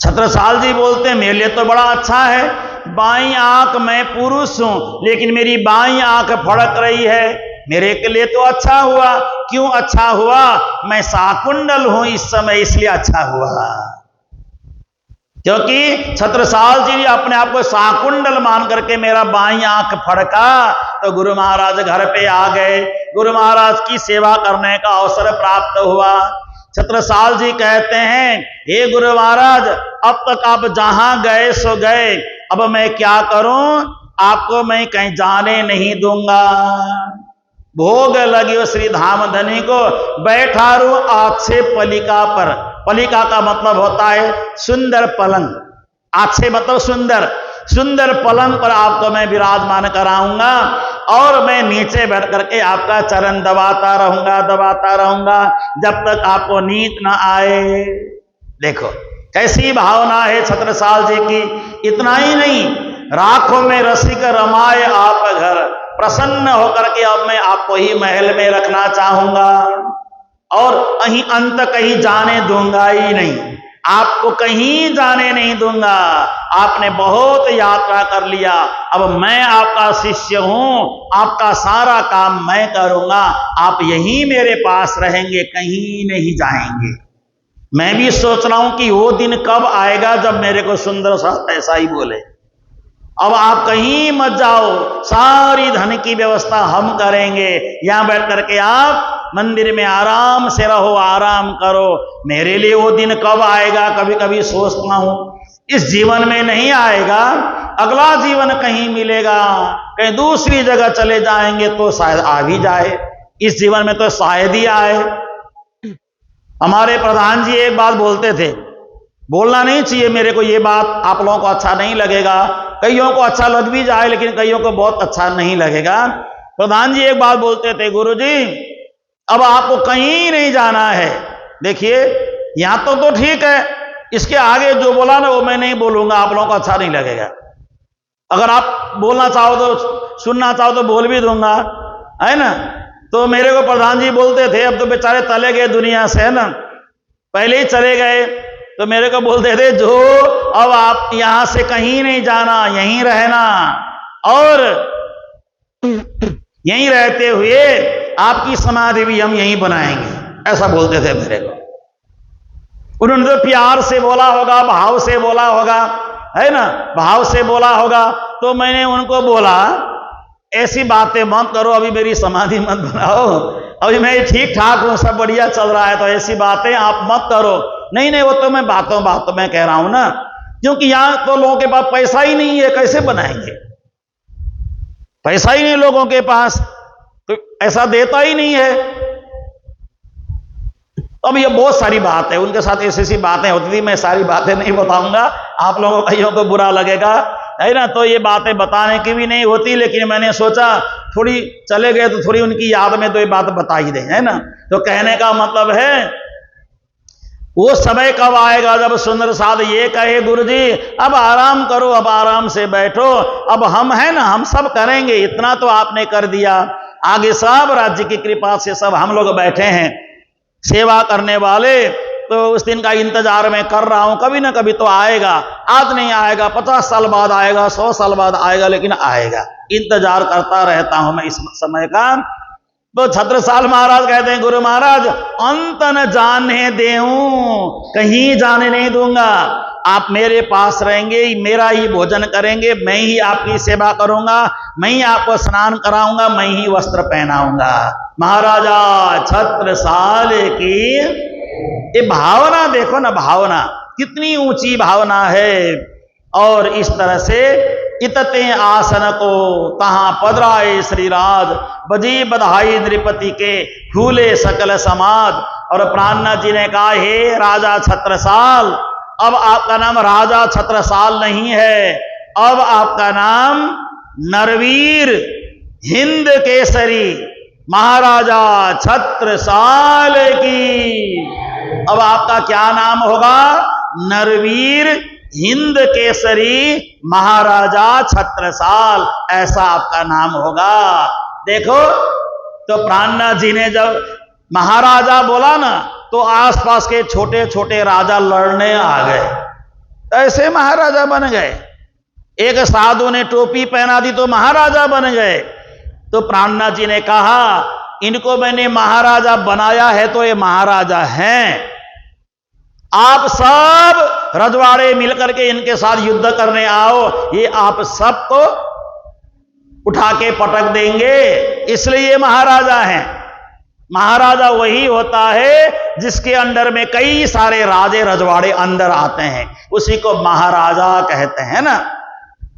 छत्रसाल जी बोलते हैं मेरे लिए तो बड़ा अच्छा है, बाईं आंख, मैं पुरुष हूं लेकिन मेरी बाईं आंख फड़क रही है, मेरे के लिए तो अच्छा हुआ। क्यों अच्छा हुआ? मैं साकुंडल हूं इस समय, इसलिए अच्छा हुआ। क्योंकि छत्रसाल जी अपने आप को साकुंडल मान करके मेरा बाईं आंख फड़का तो गुरु महाराज घर पे आ गए, गुरु महाराज की सेवा करने का अवसर प्राप्त हुआ। छत्रसाल जी कहते हैं, हे गुरु महाराज, अब तक आप जहां गए सो गए, अब मैं क्या करूं? आपको मैं कहीं जाने नहीं दूंगा। भोग लगियो श्री धाम धनी को, बैठा रू आछे पलिका पर। पलिका का मतलब होता है सुंदर पलंग, आछे मतलब सुंदर, सुंदर पलंग पर आपको मैं विराजमान कराऊंगा और मैं नीचे बैठ करके आपका चरण दबाता रहूंगा जब तक आपको नींद ना आए। देखो कैसी भावना है छत्रसाल जी की। इतना ही नहीं, राखों में रसिक रमाए आप घर, प्रसन्न होकर के अब मैं आपको ही महल में रखना चाहूंगा और कहीं अंत कहीं जाने दूंगा ही नहीं, आपको कहीं जाने नहीं दूंगा। आपने बहुत यात्रा कर लिया, अब मैं आपका शिष्य हूं, आपका सारा काम मैं करूंगा, आप यहीं मेरे पास रहेंगे, कहीं नहीं जाएंगे। मैं भी सोच रहा हूं कि वो दिन कब आएगा जब मेरे को सुंदर सा ऐसा ही बोले, अब आप कहीं मत जाओ, सारी धन की व्यवस्था हम करेंगे, यहां बैठ करके आप मंदिर में आराम से रहो, आराम करो। मेरे लिए वो दिन कब आएगा कभी कभी सोचता हूं। इस जीवन में नहीं आएगा, अगला जीवन कहीं मिलेगा, कहीं दूसरी जगह चले जाएंगे तो शायद आ भी जाए, इस जीवन में तो शायद ही आए। हमारे प्रधान जी एक बात बोलते थे, बोलना नहीं चाहिए मेरे को, ये बात आप लोगों को अच्छा नहीं लगेगा, कईयों को अच्छा लग भी जाए लेकिन कईयों को बहुत अच्छा नहीं लगेगा। प्रधान जी एक बात बोलते थे, गुरुजी अब आपको कहीं नहीं जाना है, देखिए यहां तो ठीक है, इसके आगे जो बोला ना वो मैं नहीं बोलूंगा, आप लोगों को अच्छा नहीं लगेगा। अगर आप बोलना चाहो तो, सुनना चाहो तो बोल भी दूंगा, है ना। तो मेरे को प्रधान जी बोलते थे, अब तो बेचारे चले गए दुनिया से, है ना, पहले ही चले गए, तो मेरे को बोलते थे जो अब आप यहां से कहीं नहीं जाना, यहीं रहना और यहीं रहते हुए आपकी समाधि भी हम यहीं बनाएंगे, ऐसा बोलते थे मेरे को। उन्होंने तो प्यार से बोला होगा, भाव से बोला होगा, है ना, भाव से बोला होगा। तो मैंने उनको बोला ऐसी बातें मत करो, अभी मेरी समाधि मत बनाओ, अभी मैं ठीक ठाक हूं, सब बढ़िया चल रहा है, तो ऐसी बातें आप मत करो। नहीं वो तो मैं बातों में कह रहा हूं ना, क्योंकि यहां तो लोगों के पास पैसा ही नहीं है, कैसे बनाएंगे, पैसा ही नहीं लोगों के पास, तो ऐसा देता ही नहीं है। अब ये बहुत सारी बात है, उनके साथ ऐसी ऐसी बातें होती थी, मैं सारी बातें नहीं बताऊंगा, आप लोगों कईयों को बुरा लगेगा, है ना, तो ये बातें बताने की भी नहीं होती, लेकिन मैंने सोचा थोड़ी चले गए तो थोड़ी उनकी याद में तो ये बात बता ही दें, है ना। तो कहने का मतलब है वो समय कब आएगा जब सुंदर साध ये कहे, गुरुजी अब आराम करो, अब आराम से बैठो, अब हम है ना, हम सब करेंगे, इतना तो आपने कर दिया, आगे सब राज्य की कृपा से सब हम लोग बैठे हैं सेवा करने वाले, तो उस दिन का इंतजार मैं कर रहा हूं, कभी ना कभी तो आएगा, आज नहीं आएगा, 50 साल बाद आएगा, 100 साल बाद आएगा, लेकिन आएगा, इंतजार करता रहता हूं मैं इस समय का। तो छत्रसाल महाराज कहते हैं, गुरु महाराज अंत न जाने देऊं, कहीं जाने नहीं दूंगा, आप मेरे पास रहेंगे, मेरा ही भोजन करेंगे, मैं ही आपकी सेवा करूंगा, मैं ही आपको स्नान कराऊंगा, मैं ही वस्त्र पहनाऊंगा। महाराजा छत्रसाल की ये भावना देखो ना, भावना कितनी ऊंची भावना है। और इस तरह से इतते आसन को तहां पधराए श्रीराज, बजी बधाई नृपति के फूले सकल समाज। और प्राणनाथ जी ने कहा, हे राजा छत्रसाल, अब आपका नाम राजा छत्रसाल नहीं है, अब आपका नाम नरवीर हिंद केसरी महाराजा छत्रसाल की अब आपका क्या नाम होगा? नरवीर हिंद केसरी महाराजा छत्रसाल, ऐसा आपका नाम होगा। देखो, तो प्राणनाथ जी ने जब महाराजा बोला ना, तो आसपास के छोटे छोटे राजा लड़ने आ गए, ऐसे महाराजा बन गए। एक साधु ने टोपी पहना दी तो महाराजा बन गए। तो प्राणनाथ जी ने कहा, इनको मैंने महाराजा बनाया है तो ये महाराजा हैं। आप सब रजवाड़े मिलकर के इनके साथ युद्ध करने आओ, ये आप सबको उठा के पटक देंगे, इसलिए ये महाराजा हैं। महाराजा वही होता है जिसके अंडर में कई सारे राजे रजवाड़े अंदर आते हैं, उसी को महाराजा कहते हैं ना।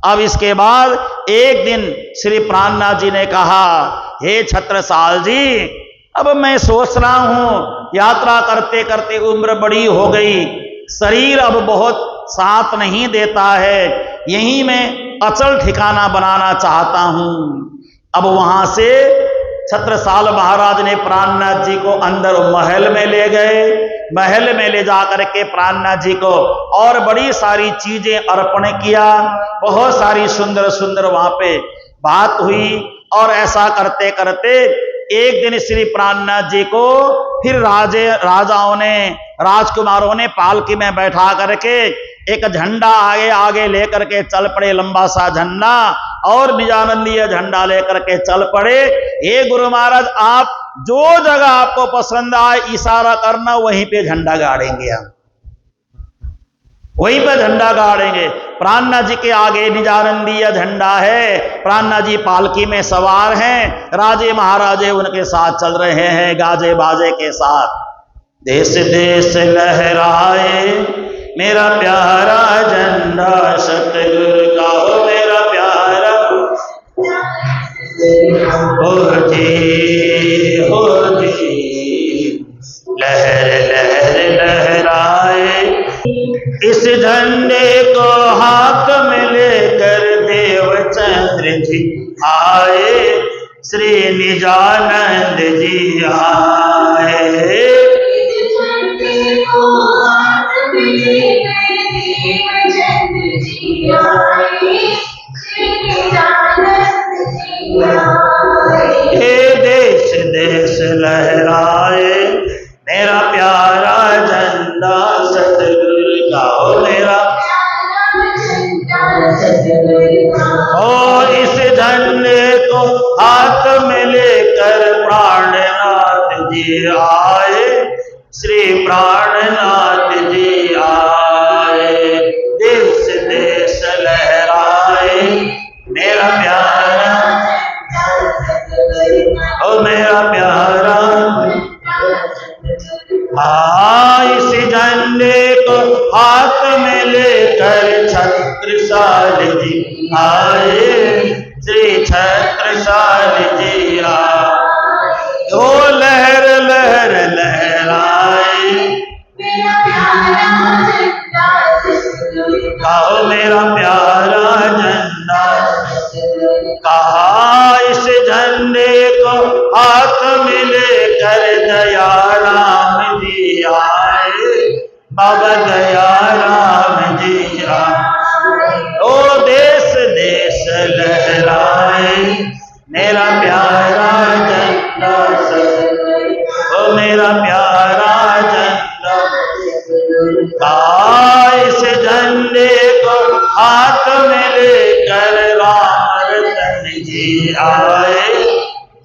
अब इसके बाद एक दिन श्री प्राणनाथ जी ने कहा, हे छत्रसाल जी, अब मैं सोच रहा हूं यात्रा करते करते उम्र बड़ी हो गई, शरीर अब बहुत साथ नहीं देता है, यहीं मैं अचल ठिकाना बनाना चाहता हूं। अब वहां से छत्रसाल महाराज ने प्राणनाथ जी को अंदर महल में ले गए। महल में ले जाकर के प्राणनाथ जी को और बड़ी सारी चीजें अर्पण किया, बहुत सारी सुंदर सुंदर वहां पे बात हुई। और ऐसा करते करते एक दिन श्री प्राणनाथ जी को फिर राजाओं ने, राजकुमारों ने पालकी में बैठा करके एक झंडा आगे आगे लेकर के चल पड़े, लंबा सा झंडा, और निजानंदीय झंडा लेकर के चल पड़े। हे गुरु महाराज, आप जो जगह आपको पसंद आए इशारा करना, वहीं पे झंडा गाड़ेंगे, हम वहीं पे झंडा गाड़ेंगे। प्राणनाथ जी के आगे निजानंदीय झंडा है, प्राणनाथ जी पालकी में सवार हैं, राजे महाराजे उनके साथ चल रहे हैं गाजे बाजे के साथ। देश देश लहराए मेरा प्यारा झंडा, सतगुरु का हो मेरा प्यारा, हो जी लहर लहर लहराए। इस झंडे को हाथ में लेकर देवचंद्र जी आए, श्री निजानंद जी आए। इस झंडे को हाथ में लेकर देवचंद्र जी आए, श्री निजानंद जी आए। हे देश देश लहराए मेरा प्यारा झंडा, सतगुरु का हो मेरा और इस झंडे को हाथ में लेकर प्राणनाथ जी आए, श्री प्राणनाथ जी आए। देश देश लहराए मेरा प्यारा, ओ मेरा प्यारा, इस झंडे को हाथ में लेकर छत्रसाल जी आए, श्री छत्रसाल जी आए। ओ लहर लहर लहराए मेरा प्यारा झंडा, कहो मेरा प्यारा झंडा, कहा इस झंडे को हाथ में लेकर दया राम जी आए, बाबा दया राम जी आए। ओ देश देश लहराए मेरा प्यारा झंडा, ओ मेरा प्यारा झंडा, इस झंडे को हाथ में लेकर राम रतन जी आए,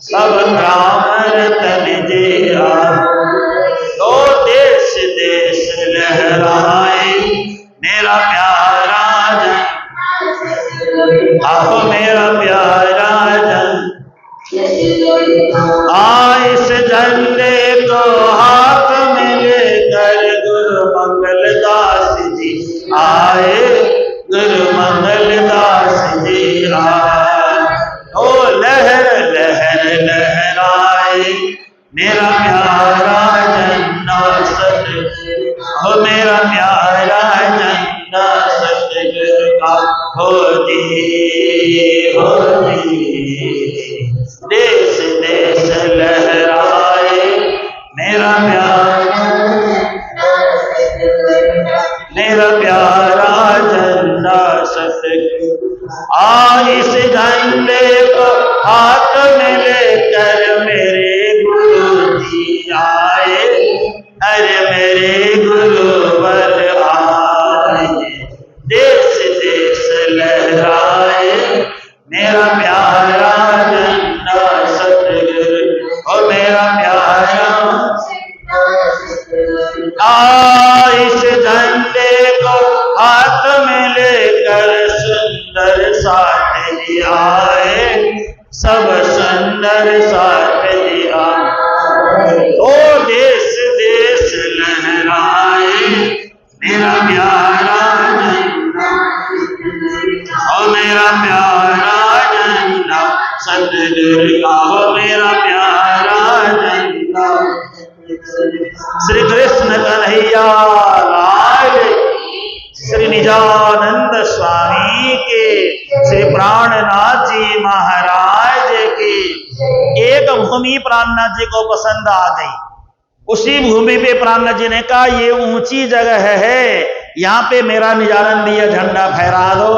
सब राम रतन जी आए। तो देश देश लहराए मेरा प्यारा झंडा, आहो मेरा प्यारा झंडा, इस झंडे को हाथ में लेकर गुरु मंगलदास जी आए, गुरु मंगलदास जी आए। ओ लहर लहर लहराए मेरा प्यारा झंडा, सतगुरु हो मेरा प्यारा झंडा, सतगुरु का हो जी। देश देश लहराए मेरा प्यारा मेरा प्यारा झंडा सतगुरु। इस झंडे को हाथ में लेकर मेरे गुरु जी आए, अरे मेरे गुरुवर आए, देश देश लहराए मेरा प्यारा झंडा सतगुरु, और मेरा प्यारा इस झंडे को हाथ में लेकर सुंदर साथ जी आए, सब सुंदर साथ जी आए, ओ देश देश लहराए मेरा प्यारा झंडा, ओ मेरा प्यारा झंडा सतगुरु का, हो मेरा प्यारा झंडा। श्री कृष्ण कन्हैया लाल, श्री निजानंद स्वामी के, श्री प्राणनाथ जी महाराज की। एक भूमि प्राणनाथ जी को पसंद आ गई। उसी भूमि पे प्राणनाथ जी ने कहा ये ऊंची जगह है, यहाँ पे मेरा निजानंदीय झंडा फहरा दो।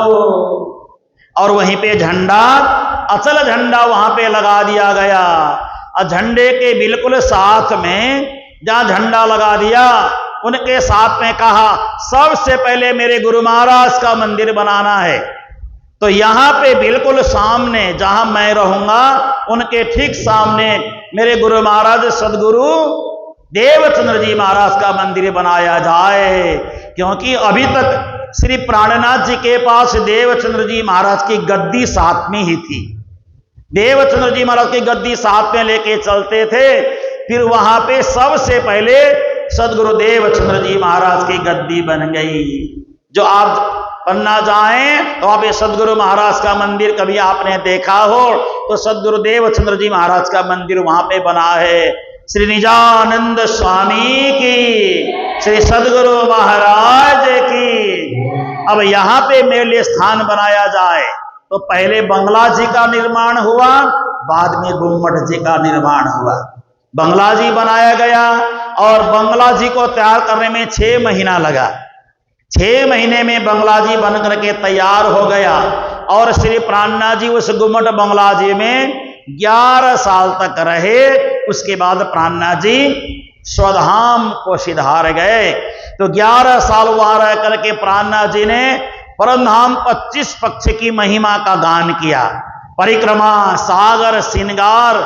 और वहीं पे झंडा, अचल झंडा वहां पे लगा दिया गया। और झंडे के बिल्कुल साथ में जहां झंडा लगा दिया, उनके साथ में कहा सबसे पहले मेरे गुरु महाराज का मंदिर बनाना है। तो यहां पे बिल्कुल सामने जहां मैं रहूंगा, उनके ठीक सामने मेरे गुरु महाराज सदगुरु देवचंद्र जी महाराज का मंदिर बनाया जाए। क्योंकि अभी तक श्री प्राणनाथ जी के पास देवचंद्र जी महाराज की गद्दी साथ में ही थी। देवचंद्र जी महाराज की गद्दी साथ में लेके चलते थे। फिर वहां पे सबसे पहले सदगुरु देवचंद्र जी महाराज की गद्दी बन गई। जो आप पन्ना जाएं तो वहां पे सदगुरु महाराज का मंदिर कभी आपने देखा हो तो सदगुरु देवचंद्र जी महाराज का मंदिर वहां पे बना है। श्री निजानंद स्वामी की, श्री सदगुरु महाराज की। अब यहाँ पे मेरे लिए स्थान बनाया जाए तो पहले बंगला जी का निर्माण हुआ, बाद में गुम्मट जी का निर्माण हुआ। बंगला जी बनाया गया और बंगला जी को तैयार करने में 6 महीना लगा। 6 महीने में बंगला जी बन करके तैयार हो गया और श्री प्राणनाथ जी उस गुम्मट बंगला जी में 11 साल तक रहे। उसके बाद प्राणनाथ जी स्वधाम को सिधार गए। तो 11 साल वहां रह करके प्राणनाथ जी ने परमधाम 25 पक्ष की महिमा का गान किया। परिक्रमा, सागर, श्रृंगार,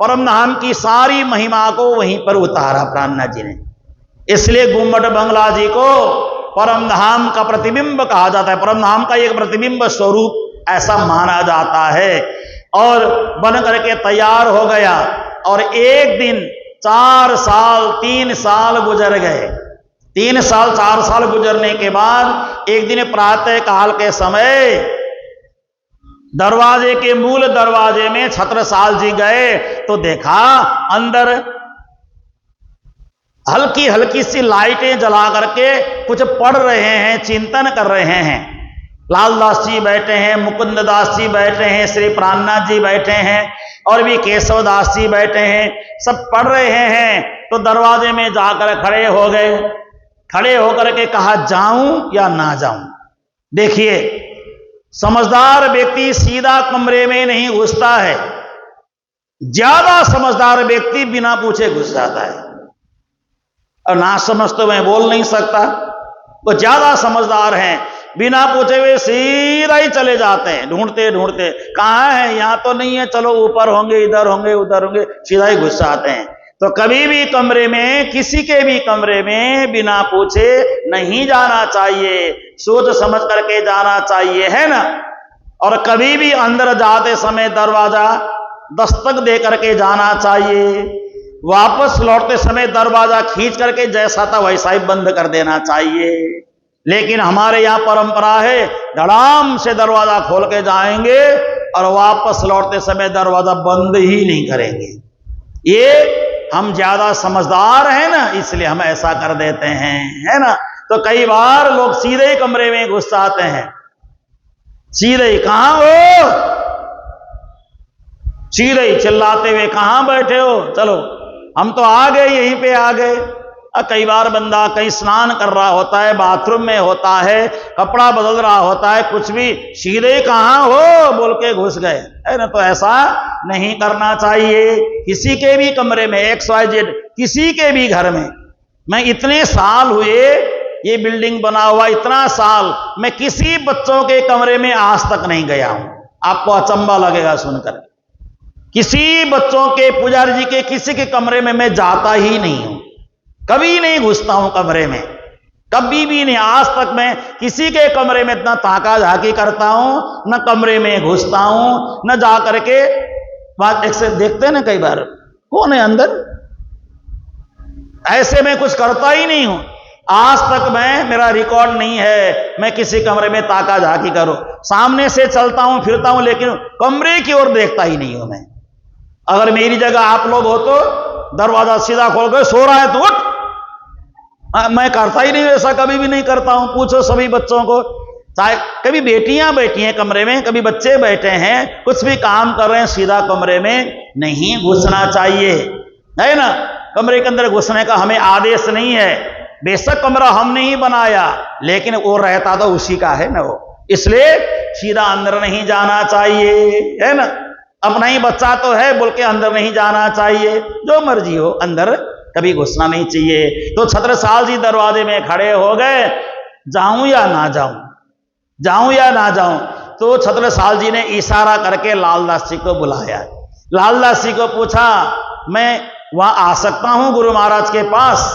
परमधाम की सारी महिमा को वहीं पर उतारा प्राणनाथ जी ने। इसलिए गुम्मट बंगला जी को परमधाम का प्रतिबिंब कहा जाता है। परमधाम का एक प्रतिबिंब स्वरूप ऐसा माना जाता है। और बन करके तैयार हो गया और एक दिन 4 साल 3 साल गुजर गए। 3 साल 4 साल गुजरने के बाद एक दिन प्रातः काल के समय दरवाजे के मूल दरवाजे में छत्रसाल जी गए तो देखा अंदर हल्की हल्की सी लाइटें जला करके कुछ पढ़ रहे हैं, चिंतन कर रहे हैं। लालदास जी बैठे हैं, मुकुंद दास जी बैठे हैं, श्री प्राणनाथ जी बैठे हैं और भी केशव दास जी बैठे हैं, सब पढ़ रहे हैं। तो दरवाजे में जाकर खड़े हो गए। खड़े होकर के कहा जाऊं या ना जाऊं। देखिए समझदार व्यक्ति सीधा कमरे में नहीं घुसता है, ज्यादा समझदार व्यक्ति बिना पूछे घुस जाता है। और ना समझ तो मैं बोल नहीं सकता, वो ज्यादा समझदार हैं, बिना पूछे हुए सीधा ही चले जाते हैं। ढूंढते ढूंढते कहाँ है, यहाँ तो नहीं है, चलो ऊपर होंगे, इधर होंगे, उधर होंगे, सीधा ही घुस जाते हैं। तो कभी भी कमरे में, किसी के भी कमरे में बिना पूछे नहीं जाना चाहिए, सोच समझ करके जाना चाहिए, है ना। और कभी भी अंदर जाते समय दरवाजा दस्तक दे करके जाना चाहिए। वापस लौटते समय दरवाजा खींच करके जैसा था वैसा ही बंद कर देना चाहिए। लेकिन हमारे यहाँ परंपरा है धड़ाम से दरवाजा खोल के जाएंगे और वापस लौटते समय दरवाजा बंद ही नहीं करेंगे। ये हम ज्यादा समझदार हैं ना, इसलिए हम ऐसा कर देते हैं, है ना। तो कई बार लोग सीधे ही कमरे में घुस जाते हैं, सीधे ही। कहां हो, सीधे ही चिल्लाते हुए, कहां बैठे हो, चलो हम तो आ गए, यहीं पे आ गए। कई बार बंदा कहीं स्नान कर रहा होता है, बाथरूम में होता है, कपड़ा बदल रहा होता है, कुछ भी सीधे कहाँ हो बोल के घुस गए, है ना। तो ऐसा नहीं करना चाहिए। किसी के भी कमरे में XYZ, किसी के भी घर में, मैं इतने साल हुए ये बिल्डिंग बना हुआ, इतना साल मैं किसी बच्चों के कमरे में आज तक नहीं गया हूं। आपको अचंभा लगेगा सुनकर, किसी बच्चों के, पुजारी जी के, किसी के कमरे में मैं जाता ही नहीं हूं, कभी नहीं घुसता हूं कमरे में, कभी भी नहीं। आज तक मैं किसी के कमरे में इतना ताका झाकी करता हूं, न कमरे में घुसता हूं, न जा करके बात एक से देखते हैं ना कई बार कौन है अंदर, ऐसे में कुछ करता ही नहीं हूं। आज तक मेरा रिकॉर्ड नहीं है मैं किसी कमरे में ताका झाकी करूं। सामने से चलता हूं, फिरता हूं, लेकिन कमरे की ओर देखता ही नहीं हूं मैं। अगर मेरी जगह आप लोग हो तो दरवाजा सीधा खोल के सो रहा है तो उठ, मैं करता ही नहीं, ऐसा कभी भी नहीं करता हूं। पूछो सभी बच्चों को, चाहे कभी बेटियां बैठी हैं कमरे में, कभी बच्चे बैठे हैं, कुछ भी काम कर रहे हैं, सीधा कमरे में नहीं घुसना चाहिए, है ना। कमरे के अंदर घुसने का हमें आदेश नहीं है। बेशक कमरा हमने ही बनाया, लेकिन वो रहता तो उसी का है ना वो, इसलिए सीधा अंदर नहीं जाना चाहिए, है ना। अपना ही बच्चा तो है बोल के अंदर नहीं जाना चाहिए, जो मर्जी हो, अंदर कभी घुसना नहीं चाहिए। तो छत्रसाल जी दरवाजे में खड़े हो गए, जाऊं या ना जाऊं, जाऊं या ना जाऊं। तो छत्रसाल जी ने इशारा करके लालदास जी को बुलाया। लालदास जी को पूछा, मैं वहां आ सकता हूं गुरु महाराज के पास,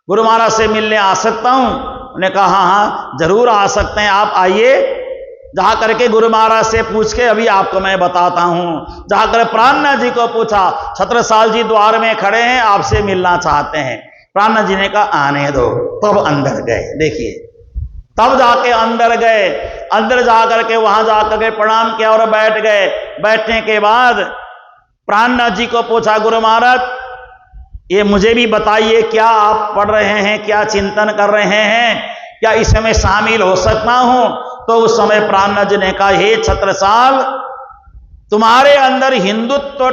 गुरु महाराज से मिलने आ सकता हूं? उन्होंने कहा हाँ जरूर आ सकते हैं, आप आइए। जा करके गुरु महाराज से पूछ के अभी आपको मैं बताता हूं। जाकर प्राणनाथ जी को पूछा, छत्रसाल जी द्वार में खड़े हैं, आपसे मिलना चाहते हैं। प्राणनाथ जी ने कहा आने दो, तब अंदर गए। देखिए, तब जाके अंदर गए, अंदर जाकर के वहां जाकर के प्रणाम किया और बैठ गए। बैठने के बाद प्राणनाथ जी को पूछा, गुरु महाराज ये मुझे भी बताइए, क्या आप पढ़ रहे हैं, क्या चिंतन कर रहे हैं, क्या इसमें शामिल हो सकता हूं? तो उस समय प्राणनाथ जी ने कहा, हे छत्रसाल, तुम्हारे अंदर हिंदुत्व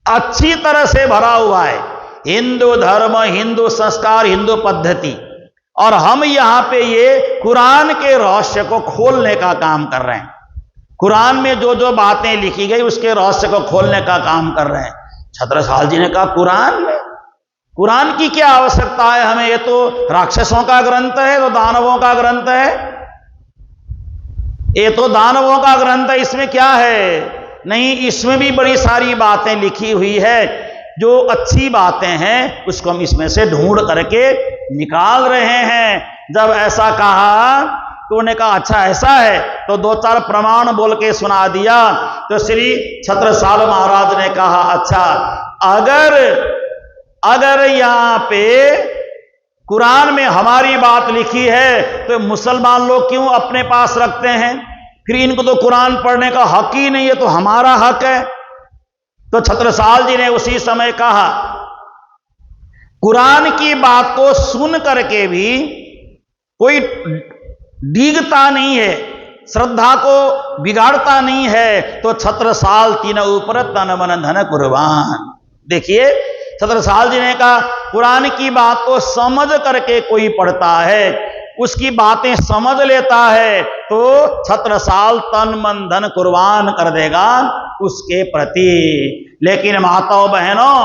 अच्छी तरह से भरा हुआ है, हिंदू धर्म, हिंदू संस्कार, हिंदू पद्धति, और हम यहां पे ये कुरान के रहस्य को खोलने का काम कर रहे हैं। कुरान में जो जो बातें लिखी गई उसके रहस्य को खोलने का काम कर रहे हैं। छत्रसाल जी ने कहा, कुरान में, कुरान की क्या आवश्यकता है हमें, ये तो राक्षसों का ग्रंथ है, तो दानवों का ग्रंथ है, ये तो दानवों का ग्रंथ है, इसमें क्या है? नहीं, इसमें भी बड़ी सारी बातें लिखी हुई है, जो अच्छी बातें हैं उसको हम इसमें से ढूंढ करके निकाल रहे हैं। जब ऐसा कहा तो उन्होंने कहा अच्छा ऐसा है, तो दो चार प्रमाण बोल के सुना दिया। तो श्री छत्रसाल महाराज ने कहा, अच्छा अगर यहां पे कुरान में हमारी बात लिखी है तो मुसलमान लोग क्यों अपने पास रखते हैं? फिर इनको तो कुरान पढ़ने का हक ही नहीं है, तो हमारा हक है। तो छत्रसाल जी ने उसी समय कहा, कुरान की बात को सुन करके भी कोई डीगता नहीं है, श्रद्धा को बिगाड़ता नहीं है, तो छत्रसाल तीन ऊपर तन मन धन कुर्बान। देखिए, छत्रसाल जी ने कहा, कुरान की बात को समझ करके कोई पढ़ता है, उसकी बातें समझ लेता है, तो छत्रसाल तन मन धन कुर्बान कर देगा उसके प्रति। लेकिन माताओं बहनों,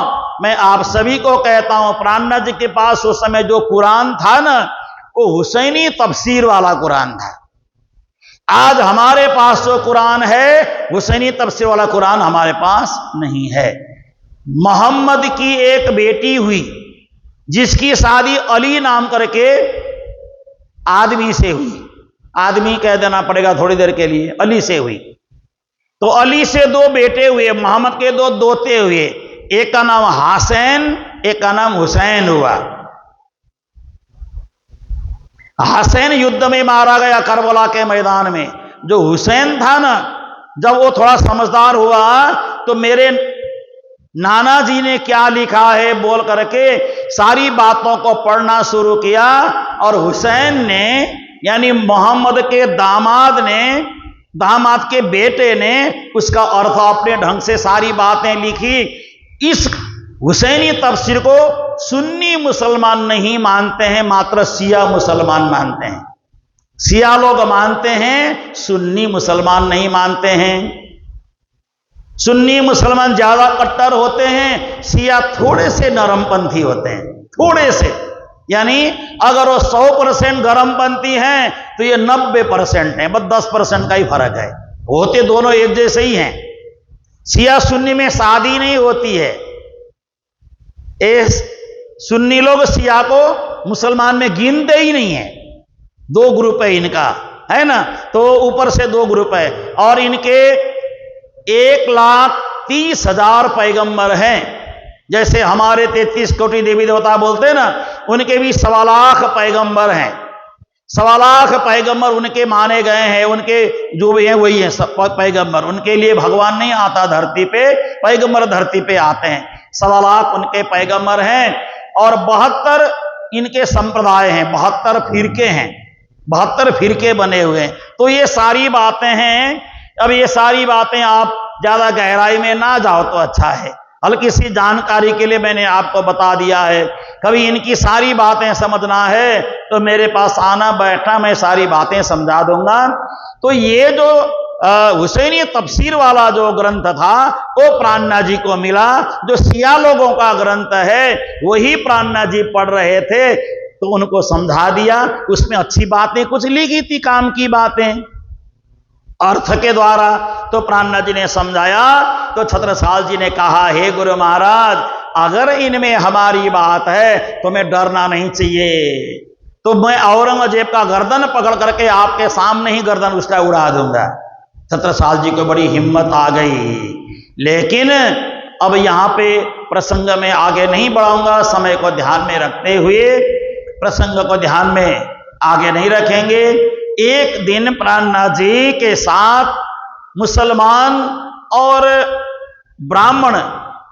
मैं आप सभी को कहता हूं, प्राणनाथ जी के पास उस समय जो कुरान था ना, वो हुसैनी तफसीर वाला कुरान था। आज हमारे पास जो कुरान है, हुसैनी तफसीर वाला कुरान हमारे पास नहीं है। मोहम्मद की एक बेटी हुई, जिसकी शादी अली नाम करके आदमी से हुई, आदमी कह देना पड़ेगा थोड़ी देर के लिए, अली से हुई। तो अली से दो बेटे हुए, मोहम्मद के दो दोते हुए, एक का नाम हसन, एक का नाम हुसैन हुआ। हसन युद्ध में मारा गया करबला के मैदान में। जो हुसैन था ना, जब वो थोड़ा समझदार हुआ तो मेरे नाना जी ने क्या लिखा है बोल करके सारी बातों को पढ़ना शुरू किया, और हुसैन ने यानी मोहम्मद के दामाद ने, दामाद के बेटे ने उसका अर्थ अपने ढंग से सारी बातें लिखी। इस हुसैनी तफसीर को सुन्नी मुसलमान नहीं मानते हैं, मात्र शिया मुसलमान मानते हैं। शिया लोग मानते हैं, सुन्नी मुसलमान नहीं मानते हैं। सुन्नी मुसलमान ज्यादा कट्टर होते हैं, शिया थोड़े से नरमपंथी होते हैं, थोड़े से। यानी अगर वो 100% गर्मपंथी हैं तो ये 90% है, बस 10% का ही फर्क है। होते दोनों एक जैसे ही हैं। शिया सुन्नी में शादी नहीं होती है। सुन्नी लोग शिया को मुसलमान में गिनते ही नहीं है। 2 ग्रुप है इनका, है ना। तो ऊपर से 2 ग्रुप है और इनके 1,30,000 पैगंबर हैं। जैसे हमारे 33 कोटि देवी देवता बोलते हैं ना, उनके भी 1.25 लाख पैगंबर हैं। 1.25 लाख पैगंबर उनके माने गए हैं। उनके जो भी हैं वही हैं सब पैगंबर। उनके लिए भगवान नहीं आता धरती पे, पैगंबर धरती पे आते हैं। 1.25 लाख उनके पैगंबर हैं और 72 इनके संप्रदाय हैं, 72 फिरके हैं, 72 फिरके बने हुए हैं। तो ये सारी बातें हैं। अब ये सारी बातें आप ज्यादा गहराई में ना जाओ तो अच्छा है। हल्की सी जानकारी के लिए मैंने आपको बता दिया है। कभी इनकी सारी बातें समझना है तो मेरे पास आना, बैठना, मैं सारी बातें समझा दूंगा। तो ये जो हुसैनी तफसीर वाला जो ग्रंथ था वो प्राणनाथ जी को मिला। जो शिया लोगों का ग्रंथ है वही प्राणनाथ जी पढ़ रहे थे तो उनको समझा दिया। उसमें अच्छी बातें कुछ लिखी थी, काम की बातें अर्थ के द्वारा। तो प्राणनाथ जी ने समझाया तो छत्रसाल जी ने कहा, हे गुरु महाराज, अगर इनमें हमारी बात है तो मैं डरना नहीं चाहिए, तो मैं औरंगजेब का गर्दन पकड़ करके आपके सामने ही गर्दन उसका उड़ा दूंगा। छत्रसाल जी को बड़ी हिम्मत आ गई। लेकिन अब यहाँ पे प्रसंग में आगे नहीं बढ़ाऊंगा, समय को ध्यान में रखते हुए प्रसंग को ध्यान में आगे नहीं रखेंगे। एक दिन प्राणनाथ जी के साथ मुसलमान और ब्राह्मण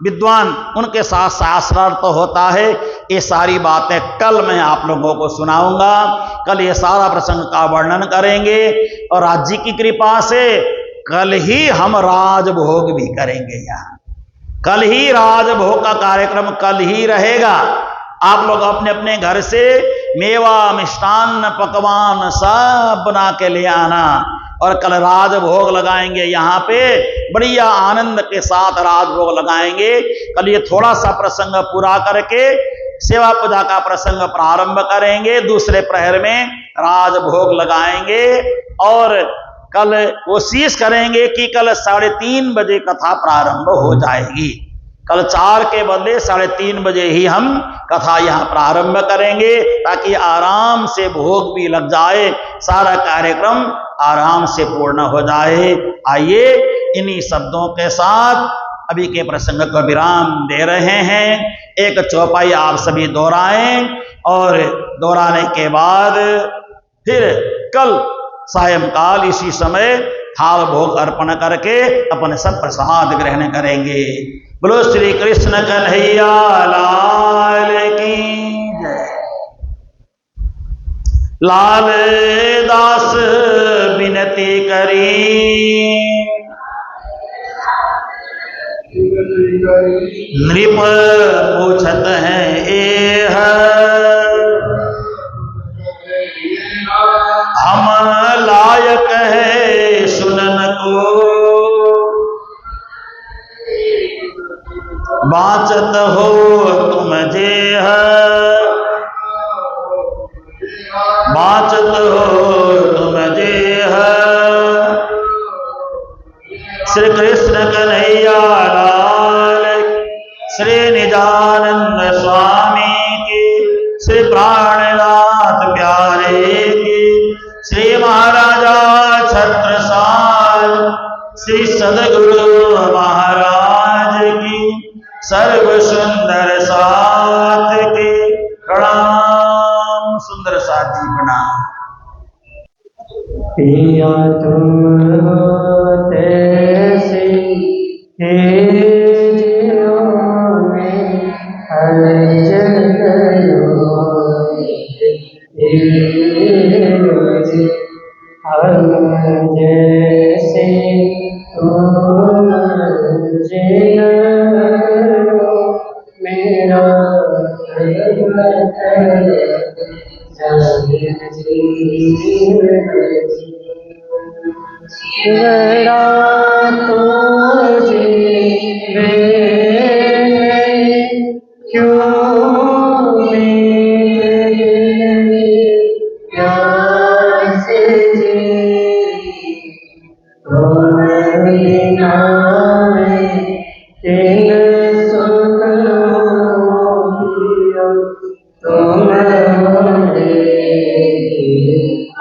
विद्वान उनके साथ शास्त्रार्थ तो होता है। ये सारी बातें कल मैं आप लोगों को सुनाऊंगा। कल ये सारा प्रसंग का वर्णन करेंगे और राज्य की कृपा से कल ही हम राजभोग भी करेंगे। यहाँ कल ही राजभोग का कार्यक्रम कल ही रहेगा। आप लोग अपने अपने घर से मेवा, मिष्टान्न, पकवान सब बना के ले आना और कल राजभोग लगाएंगे। यहाँ पे बढ़िया आनंद के साथ राजभोग लगाएंगे। कल ये थोड़ा सा प्रसंग पूरा करके सेवा पूजा का प्रसंग प्रारंभ करेंगे। दूसरे प्रहर में राजभोग लगाएंगे और कल कोशिश करेंगे कि कल 3:30 बजे कथा प्रारंभ हो जाएगी। कल 4 के बदले 3:30 बजे ही हम कथा यहाँ प्रारंभ करेंगे ताकि आराम से भोग भी लग जाए, सारा कार्यक्रम आराम से पूर्ण हो जाए। आइए इन्हीं शब्दों के साथ अभी के प्रसंग को विराम दे रहे हैं। एक चौपाई आप सभी दोहराएं और दोहराने के बाद फिर कल सायंकाल इसी समय थाल भोग अर्पण करके अपने सब प्रसाद ग्रहण करेंगे। बोलो श्री कृष्ण कन्हैया लाल की जय। लाल दास विनती करी, नृप पूछत हैं एह, हम लायक है सुनन को, बाचत हो तुम जेह, बाचत हो तुम जेह। श्री कृष्ण कन्हैया लाल, श्री निजानंद स्वामी की, श्री प्राणनाथ प्यारे की, श्री महाराजा छत्रसाल, श्री सदगुरु महाराज की, सर्व सुंदर साथ की प्रणाम। सुंदर साथ जी प्रणाम। पिया तुम होते से जियो में हर जन हम जैसे तुम जियो जीवड़ा तो जीवे क्यों मेरे प्यास जी तुम बिना मैं किन सुख होगियो तुम मेरी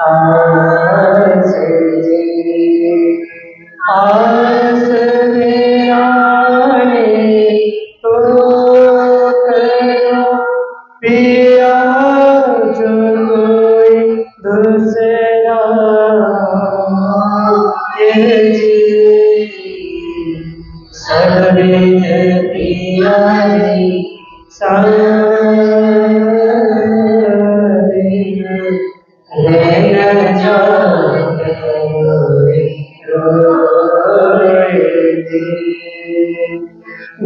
आस जी आस मेराने तो करो पिया जो कोई दूसरा ये जी सभी पिया जी सारी लेना जाते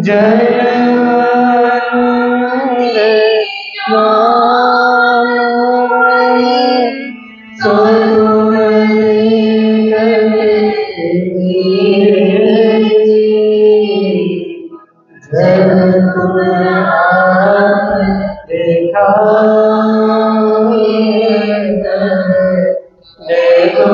जयवंत जब तुम देखा देखो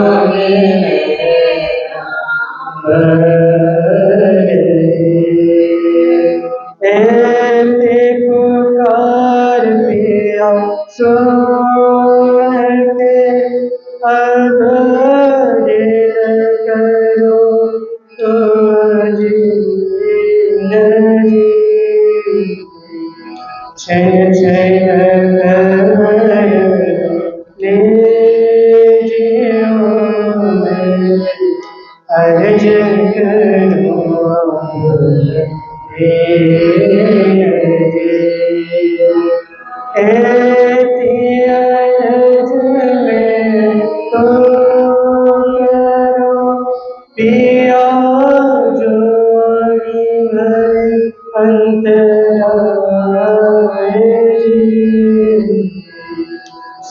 पुकार पिया सुनते अगर करो तुम जिंदगी क्षण क्षण लीजियो मैं अर्ज करूं अर्ज में तो करो पिया जोड़ी अंतराय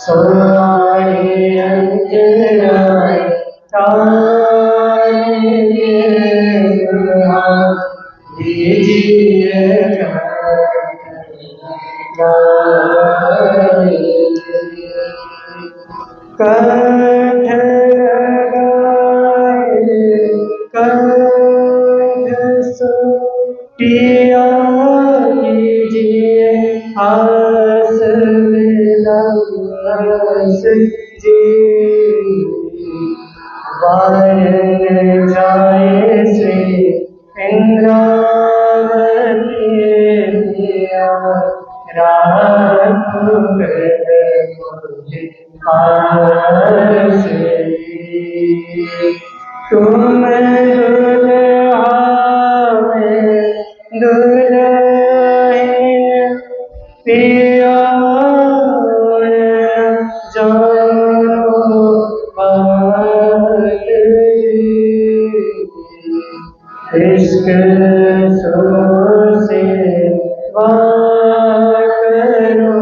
सोई अंतराय दीजिए कंठ कंठ सो पिया कीजिए आस विलास जी वारण जाए श्री इंद्रावती पिया राखो मुझे पास तुम दुल्हा में दुल्हन पिया जानो बात इश्क से वार करो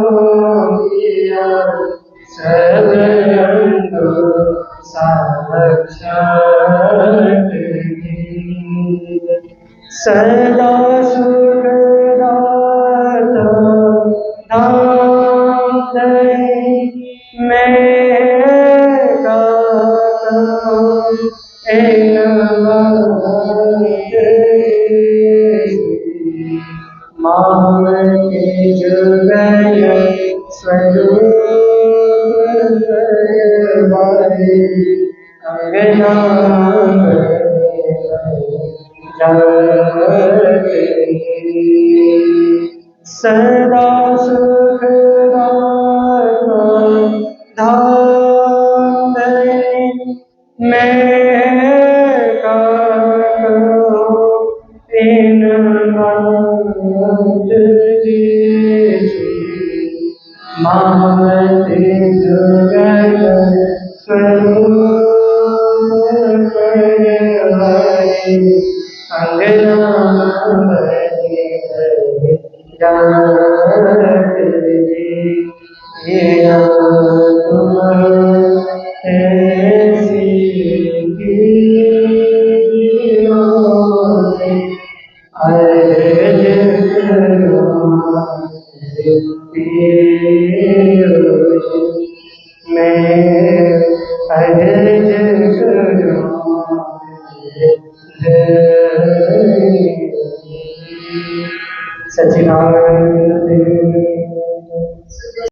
पिया सब रंग साक्षात सदा सुखदाता नाम दई मैं गाता हूँ माम के जुगल स्वरूप वाले अंगना सदा सुखदाता धाम दई मैं गाता हूँ इन बात जी मामते जुगल स्वरूप वाले अंगना बने जात जी ये तुम अर्ज करो मैं अर्ज